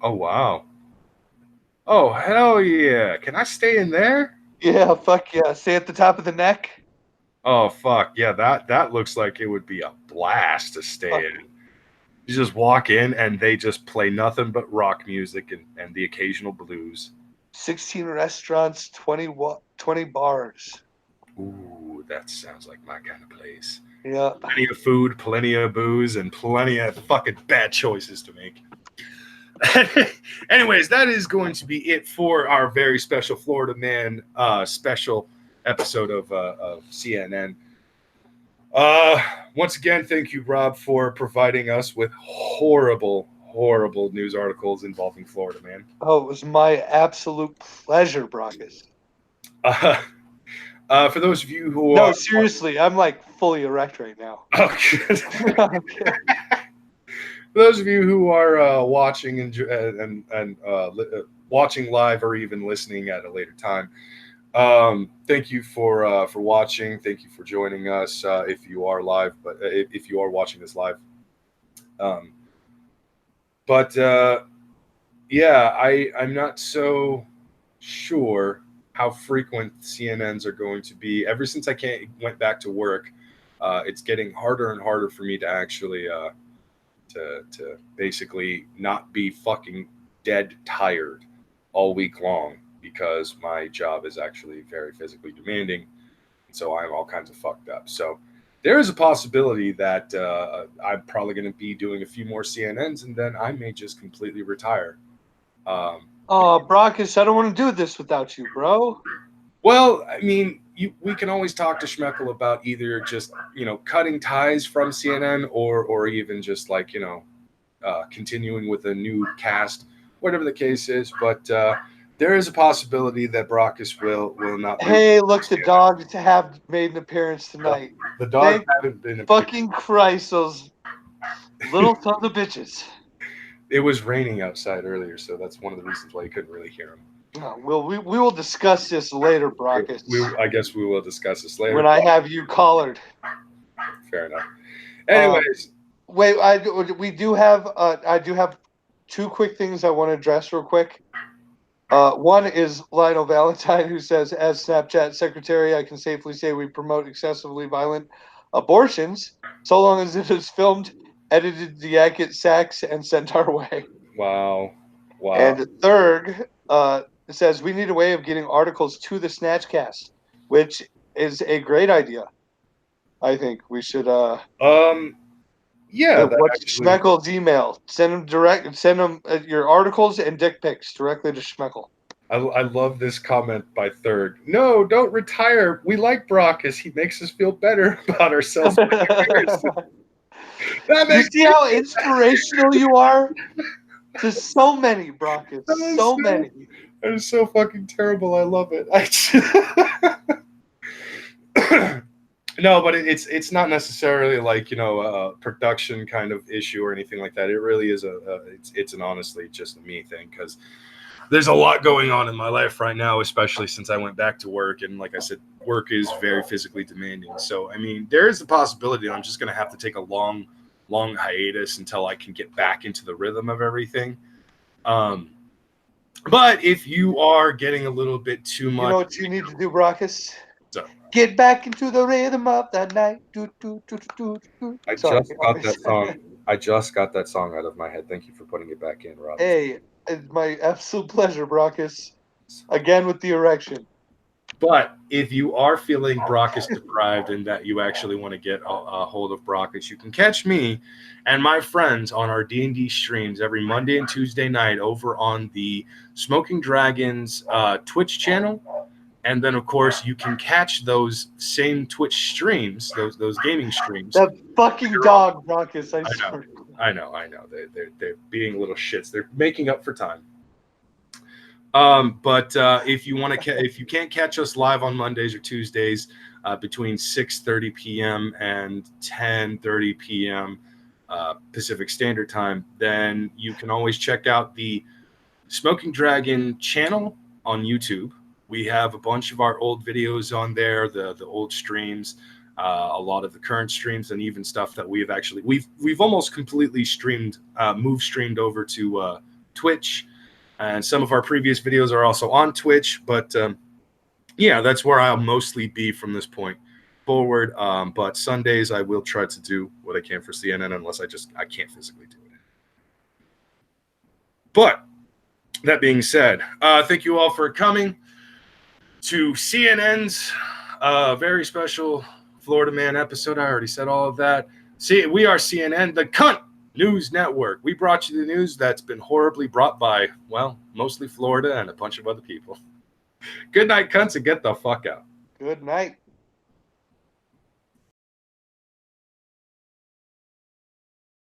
Oh wow. Oh hell yeah! Can I stay in there? Yeah, fuck yeah. Stay at the top of the neck. Oh fuck yeah! That looks like it would be a blast to stay Fuck. in. You just walk in and they just play nothing but rock music and the occasional blues. 16 restaurants, 20 bars. Ooh, that sounds like my kind of place. Yeah. Plenty of food, plenty of booze, and plenty of fucking bad choices to make. Anyways, that is going to be it for our very special Florida Man special episode of CNN. Once again, thank you, Rob, for providing us with horrible news articles involving Florida Man. Oh, it was my absolute pleasure, Brockus. For those of you who No, are seriously, I'm like fully erect right now. okay. For those of you who are watching and watching live or even listening at a later time, thank you for watching. Thank you for joining us. If you are live, but if you are watching this live, but yeah, I'm not so sure how frequent CNNs are going to be. Ever since I went back to work, it's getting harder and harder for me to actually to basically not be fucking dead tired all week long because my job is actually very physically demanding. So I'm all kinds of fucked up. So there is a possibility that I'm probably going to be doing a few more CNNs and then I may just completely retire. Oh, Brockus, I don't want to do this without you, bro. Well, I mean, we can always talk to Schmeckel about either just cutting ties from CNN or even just like continuing with a new cast, whatever the case is. But there is a possibility that Brockus will not. Hey, look, the dogs have made an appearance tonight. The dogs Thank haven't been. fucking Christ, those little sons of bitches. It was raining outside earlier, so that's one of the reasons why you couldn't really hear them. Well, we will discuss this later, Brockus. I guess we will discuss this later when I have you collared. Fair enough. Anyways, wait, I do have two quick things I want to address real quick. One is Lionel Valentine, who says, as Snapchat secretary, I can safely say we promote excessively violent abortions, so long as it is filmed, edited to Yakut Sacks, and sent our way. Wow. And third, it says we need a way of getting articles to the SnatchCast, which is a great idea. I think we should. Yeah. What's Schmeckel's email? Send him your articles and dick pics directly to Schmeckel. I love this comment by Third. No, don't retire. We like Brockus. He makes us feel better about ourselves. You see how inspirational you are? To so many, Brockus. So many. That is so fucking terrible. I love it. No, but it's not necessarily like a production kind of issue or anything like that. It really is it's an honestly just a me thing because there's a lot going on in my life right now, especially since I went back to work, and like I said, work is very physically demanding. So I mean, there is a possibility I'm just gonna have to take a long hiatus until I can get back into the rhythm of everything. But if you are getting a little bit too much, you know what you need to do, Brockus? So, get back into the rhythm of the night. I just got that song. I just got that song out of my head. Thank you for putting it back in, Rob. Hey, it's my absolute pleasure, Brockus. Again with the erection. But if you are feeling Brockus deprived and that you actually want to get a hold of Brockus, you can catch me and my friends on our D&D streams every Monday and Tuesday night over on the Smoking Dragons Twitch channel. And then, of course, you can catch those same Twitch streams, those gaming streams. That fucking dog, Brockus, I know. swear. I know. They're being little shits. They're making up for time. But if you want to, if you can't catch us live on Mondays or Tuesdays between 6:30 p.m. and 10:30 p.m. Pacific Standard Time, then you can always check out the Smoking Dragon channel on YouTube. We have a bunch of our old videos on there, the old streams, a lot of the current streams, and even stuff that we've almost completely streamed over to Twitch. And some of our previous videos are also on Twitch, but yeah, that's where I'll mostly be from this point forward. But Sundays I will try to do what I can for CNN, unless I can't physically do it. But that being said, thank you all for coming to CNN's very special Florida Man episode. I already said all of that. See, we are CNN, the Cunt News Network. We brought you the news that's been horribly brought by, well, mostly Florida and a bunch of other people. Good night, cunts, and get the fuck out. Good night.